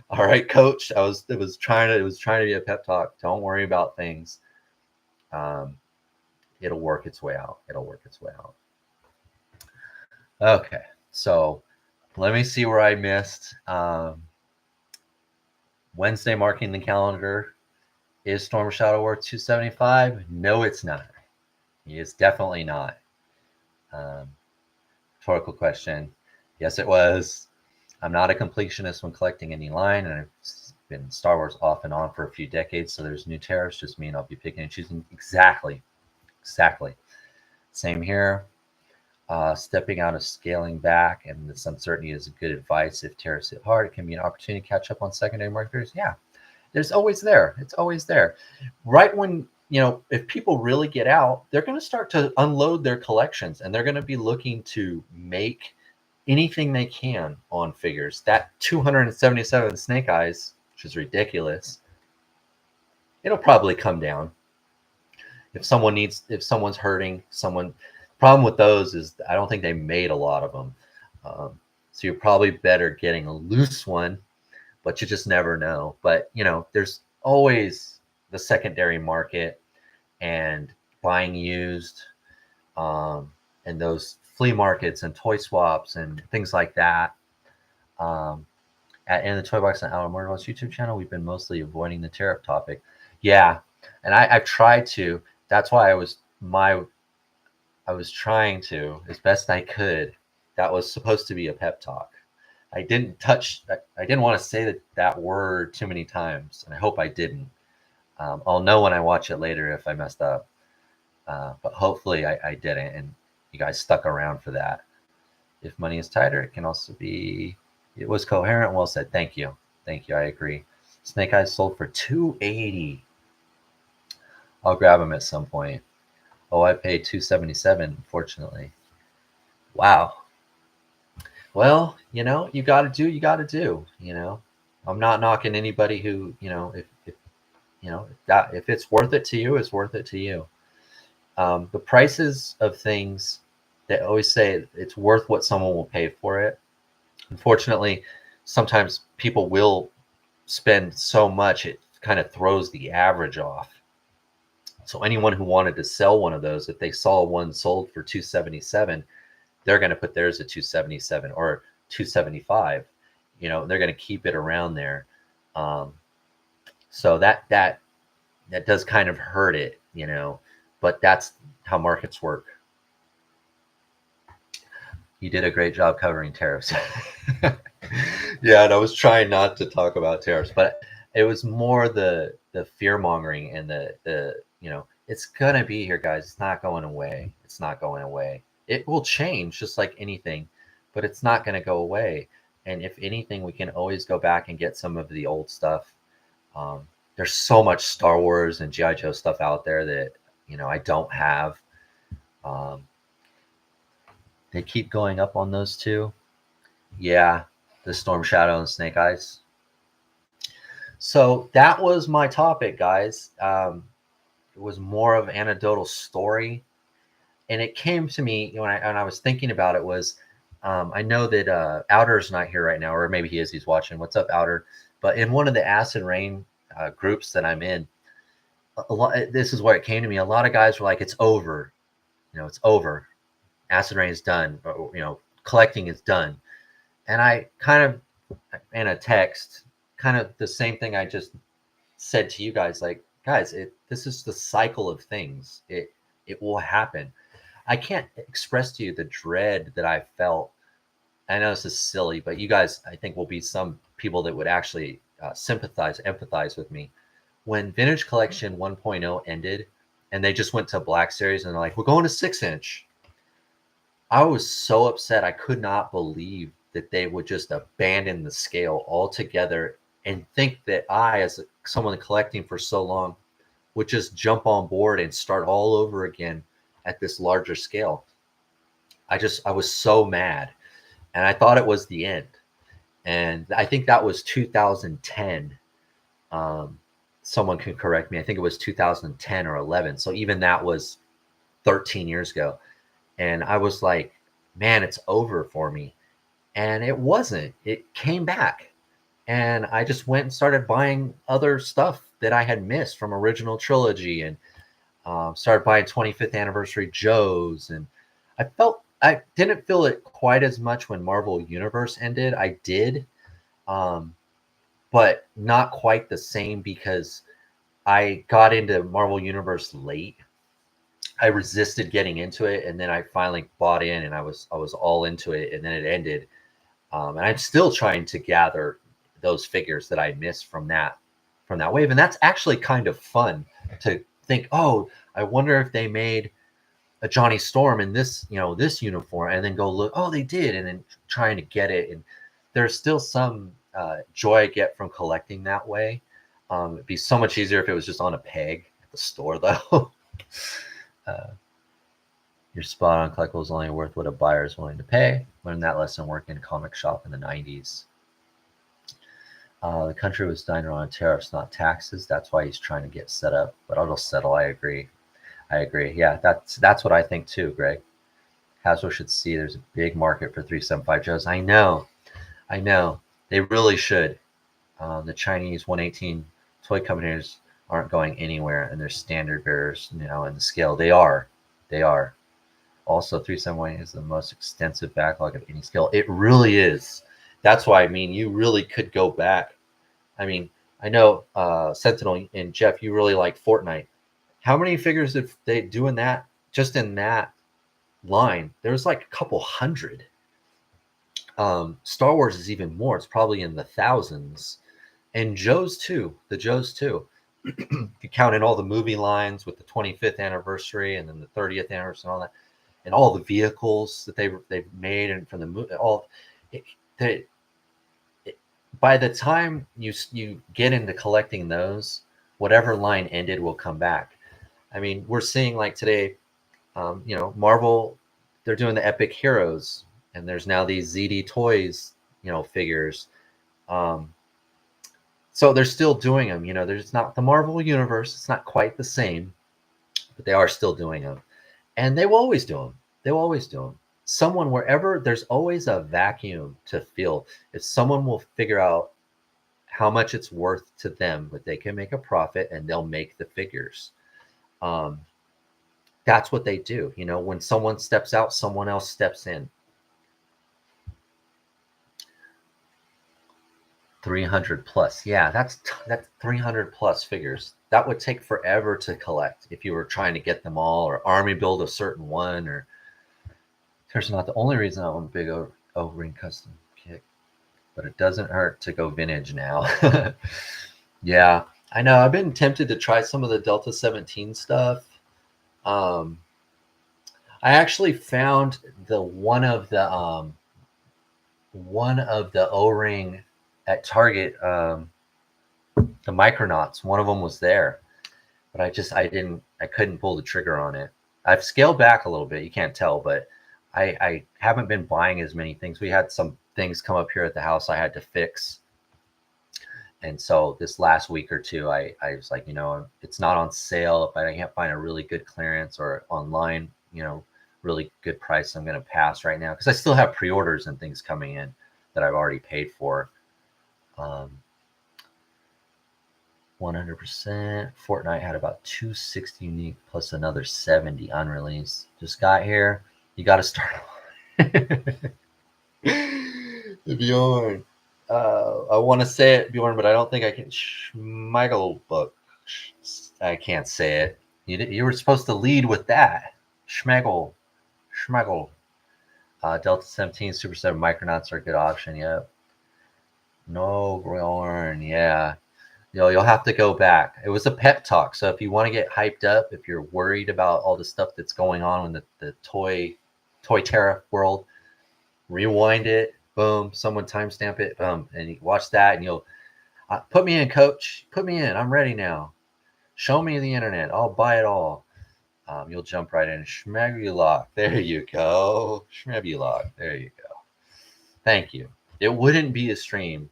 All right, Coach. It was trying to be a pep talk. Don't worry about things. It'll work its way out. It'll work its way out. Okay, so let me see where I missed. Wednesday marking the calendar. Is Storm Shadow worth 275? No, it's not. It's definitely not. Rhetorical question. Yes, it was. I'm not a completionist when collecting any line, and I've been Star Wars off and on for a few decades, so there's new tariffs just mean I'll be picking and choosing. Exactly. Same here. Stepping out of scaling back, and this uncertainty is good advice. If tariffs hit hard, it can be an opportunity to catch up on secondary marketers. Yeah, there's always there. It's always there. Right when, if people really get out, they're going to start to unload their collections, and they're going to be looking to make anything they can on figures. That 277 Snake Eyes, which is ridiculous, it'll probably come down. If someone's hurting, problem with those is I don't think they made a lot of them. So you're probably better getting a loose one, but you just never know. But, there's always the secondary market and buying used, and those flea markets and toy swaps and things like that. In the Toy Box and Alan Murdoch's YouTube channel, we've been mostly avoiding the tariff topic. Yeah, and I've tried to. That's why I was trying to, as best I could. That was supposed to be a pep talk. I didn't want to say that word too many times, and I hope I didn't. I'll know when I watch it later if I messed up. But hopefully I didn't, and you guys stuck around for that. If money is tighter, it can also be. It was coherent. Well said. Thank you. I agree. Snake Eyes sold for $280. I'll grab them at some point. Oh, I paid $277, unfortunately. Wow. Well, you got to do. I'm not knocking anybody who, if it's worth it to you, it's worth it to you. The prices of things, they always say it's worth what someone will pay for it. Unfortunately, sometimes people will spend so much it kind of throws the average off. So anyone who wanted to sell one of those, if they saw one sold for $277, they're going to put theirs at $277 or $275. They're going to keep it around there. So that does kind of hurt it, but that's how markets work. You did a great job covering tariffs. Yeah, and I was trying not to talk about tariffs, but it was more the fear mongering and the it's gonna be here, guys. It's not going away. It will change just like anything, but it's not going to go away. And if anything, we can always go back and get some of the old stuff. There's so much Star Wars and G.I. Joe stuff out there that I don't have. They keep going up on those two. Yeah, the Storm Shadow and Snake Eyes. So that was my topic, guys. It was more of an anecdotal story, and it came to me when I was thinking about it was, I know that Outer's not here right now, or maybe he is. He's watching. What's up, Outer? But in one of the Acid Rain groups that I'm in, this is where it came to me. A lot of guys were like, "It's over, it's over. Acid Rain is done. Or, collecting is done." And I kind of, in a text, kind of the same thing I just said to you guys, like, guys, this is the cycle of things. It will happen. I can't express to you the dread that I felt. I know this is silly, but you guys, I think, will be some people that would actually empathize with me. When Vintage Collection 1.0 ended and they just went to Black Series and they're like, we're going to 6-inch. I was so upset. I could not believe that they would just abandon the scale altogether and think that I, as someone collecting for so long, would just jump on board and start all over again at this larger scale. I was so mad, and I thought it was the end. And I think that was 2010. Someone can correct me. I think it was 2010 or 11. So even that was 13 years ago. And I was like, man, it's over for me. And it wasn't. It came back. And I just went and started buying other stuff that I had missed from original trilogy, and started buying 25th anniversary Joes. And I didn't feel it quite as much when Marvel Universe ended. I did, but not quite the same, because I got into Marvel Universe late. I resisted getting into it, and then I finally bought in, and I was all into it, and then it ended. And I'm still trying to gather those figures that I missed from that wave, and that's actually kind of fun to think. Oh, I wonder if they made a Johnny Storm in this, this uniform, and then go look. Oh, they did, and then trying to get it. And there's still some joy I get from collecting that way. It'd be so much easier if it was just on a peg at the store, though. Your spot on collectibles only worth what a buyer is willing to pay. Learned that lesson working in a comic shop in the 90s. The country was dying on tariffs, not taxes. That's why he's trying to get set up. But I'll just settle. I agree. Yeah, that's what I think too, Greg. Hasbro should see there's a big market for 375 Joes. I know. They really should. The Chinese 118 toy companies aren't going anywhere, and they're standard bearers, in the scale. They are. Also, 371 is the most extensive backlog of any scale. It really is. That's why, you really could go back. I know Sentinel and Jeff, you really like Fortnite. How many figures did they do in that? Just in that line, there's like a couple hundred. Star Wars is even more. It's probably in the thousands. And Joe's too. The Joe's too. You count in all the movie lines with the 25th anniversary and then the 30th anniversary and all that, and all the vehicles that they've made, and from the movie, by the time you get into collecting those, whatever line ended will come back. We're seeing like today, Marvel, they're doing the Epic Heroes, and there's now these ZD Toys, figures. So they're still doing them. There's not the Marvel Universe. It's not quite the same, but they are still doing them. And they will always do them. Someone, wherever, there's always a vacuum to fill. If someone will figure out how much it's worth to them, but they can make a profit, and they'll make the figures. That's what they do. When someone steps out, someone else steps in. 300 plus. Yeah, that's 300 plus figures. That would take forever to collect if you were trying to get them all, or army build a certain one. Or there's not the only reason I own big O-ring custom kit, but it doesn't hurt to go vintage now. Yeah, I know. I've been tempted to try some of the Delta 17 stuff. I actually found one of the O-ring at Target, the Micronauts. One of them was there, but I couldn't pull the trigger on it. I've scaled back a little bit. You can't tell, but I haven't been buying as many things. We had some things come up here at the house I had to fix. And so this last week or two, I was like, it's not on sale. If I can't find a really good clearance or online, really good price, I'm going to pass right now, because I still have pre-orders and things coming in that I've already paid for. 100%. Fortnite had about 260 unique plus another 70 unreleased. Just got here. You got to start. Bjorn. I want to say it, Bjorn, but I don't think I can. Schmeichel book. I can't say it. You were supposed to lead with that. Schmeichel. Delta 17 Super 7 Micronauts are a good option. Yep. No, Bjorn. Yeah. You'll have to go back. It was a pep talk. So if you want to get hyped up, if you're worried about all the stuff that's going on in the toy tariff world, rewind it. Boom. Someone timestamp it. Boom. And you watch that, and you'll put me in, coach. Put me in. I'm ready now. Show me the internet. I'll buy it all. You'll jump right in. Schmebulok. There you go. Schmebulok. There you go. Thank you. It wouldn't be a stream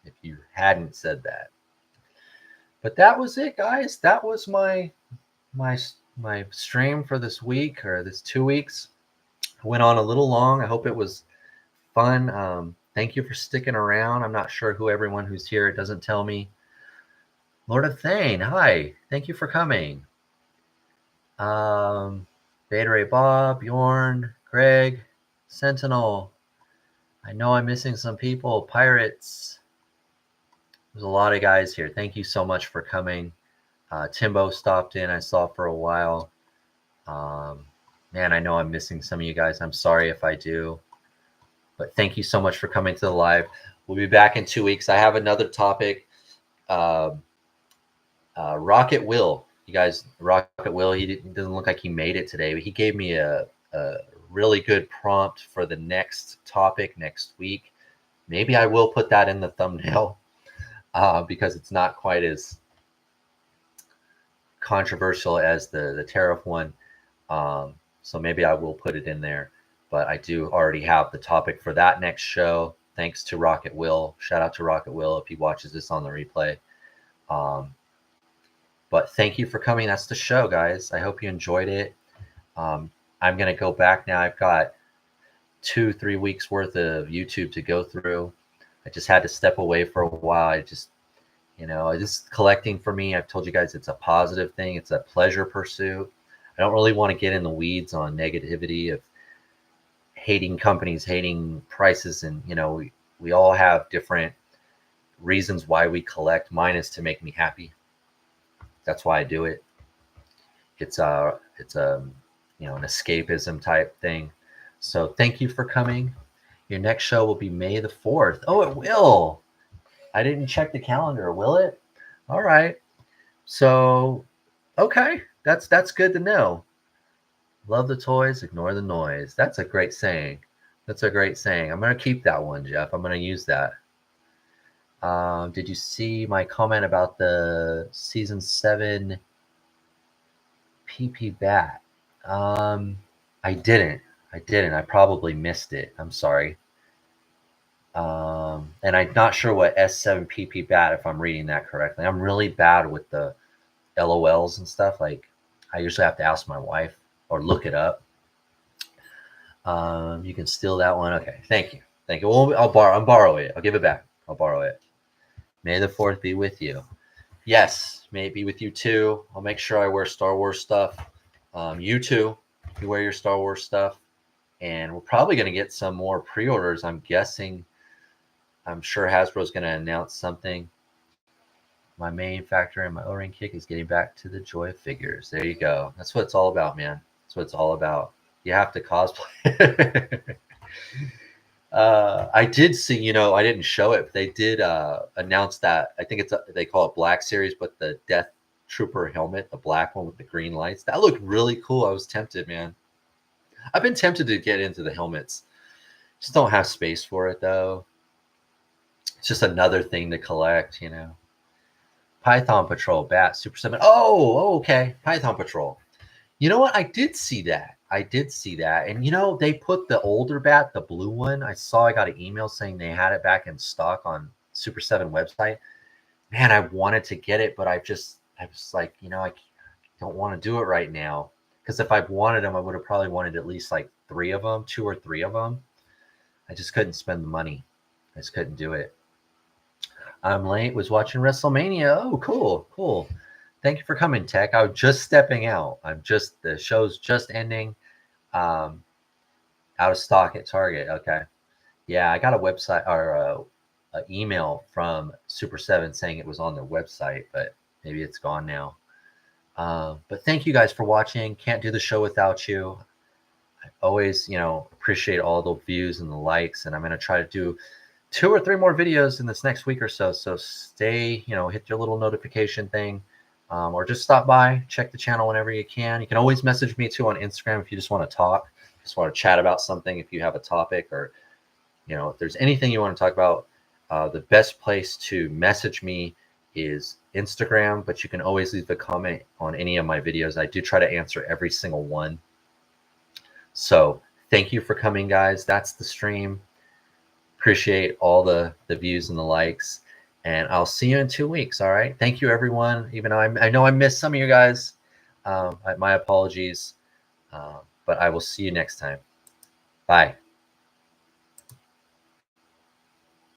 if you hadn't said that. But that was it, guys. That was my my stream for this week or this 2 weeks. I went on a little long. I hope it was fun. Thank you for sticking around. I'm not sure who everyone who's here. It doesn't tell me. Lord of Thane, hi. Thank you for coming. Beta Ray Bob, Bjorn, Greg, Sentinel. I know I'm missing some people. Pirates. There's a lot of guys here. Thank you so much for coming. Timbo stopped in. I saw for a while. Man, I know I'm missing some of you guys. I'm sorry if I do. But thank you so much for coming to the live. We'll be back in 2 weeks. I have another topic. Rocket Will. You guys, Rocket Will, he doesn't look like he made it today, but he gave me a really good prompt for the next topic next week. Maybe I will put that in the thumbnail because it's not quite as controversial as the tariff one. So maybe I will put it in there. But I do already have the topic for that next show. Thanks to Rocket Will. Shout out to Rocket Will if he watches this on the replay. But thank you for coming. That's the show, guys. I hope you enjoyed it. I'm going to go back now. I've got 2-3 weeks worth of YouTube to go through. I just had to step away for a while. I just, this collecting for me, I've told you guys it's a positive thing. It's a pleasure pursuit. I don't really want to get in the weeds on negativity of hating companies, hating prices. And, we all have different reasons why we collect. Mine is to make me happy. That's why I do it. It's an escapism type thing. So thank you for coming. Your next show will be May the 4th. Oh, it will. I didn't check the calendar. Will it? All right. So, okay. That's good to know. Love the toys, ignore the noise. That's a great saying. I'm going to keep that one, Jeff. I'm going to use that. Did you see my comment about the season 7 PP bat? I didn't. I probably missed it. I'm sorry. And I'm not sure what S7 PP bat, if I'm reading that correctly. I'm really bad with the LOLs and stuff. Like, I usually have to ask my wife or look it up. You can steal that one. Okay. Thank you. Well, I'll borrow it. I'll give it back. I'll borrow it. May the 4th be with you. Yes, may it be with you too. I'll make sure I wear Star Wars stuff. You too. You wear your Star Wars stuff. And we're probably going to get some more pre-orders. I'm guessing. I'm sure Hasbro's going to announce something. My main factor in my O-ring kick is getting back to the joy of figures. There you go. That's what it's all about, man. That's what it's all about. You have to cosplay. I did see, I didn't show it, but they did announce that. I think they call it Black Series, but the Death Trooper helmet, the black one with the green lights, that looked really cool. I was tempted, man. I've been tempted to get into the helmets. Just don't have space for it, though. It's just another thing to collect, Python Patrol, Bat, Super 7. Oh, okay. Python Patrol. You know what? I did see that. And, they put the older bat, the blue one. I got an email saying they had it back in stock on Super 7 website. Man, I wanted to get it, but I was like, I don't want to do it right now. Because if I wanted them, I would have probably wanted at least like 3 of them, 2 or 3 of them. I just couldn't spend the money. I just couldn't do it. I'm late, was watching WrestleMania. Oh, cool. Thank you for coming, Tech. I was just stepping out. The show's just ending. Out of stock at Target. Okay. Yeah, I got a website or an email from Super 7 saying it was on their website, but maybe it's gone now. But thank you guys for watching. Can't do the show without you. I always, appreciate all the views and the likes, and I'm going to try to do 2 or 3 more videos in this next week or so. So stay, hit your little notification thing, or just stop by, check the channel whenever you can. You can always message me too on Instagram if you just want to talk, just want to chat about something. If you have a topic or, if there's anything you want to talk about, the best place to message me is Instagram, but you can always leave a comment on any of my videos. I do try to answer every single one. So thank you for coming, guys. That's the stream. Appreciate all the views and the likes, and I'll see you in 2 weeks. All right. Thank you, everyone. Even though I know I missed some of you guys. My apologies, but I will see you next time. Bye.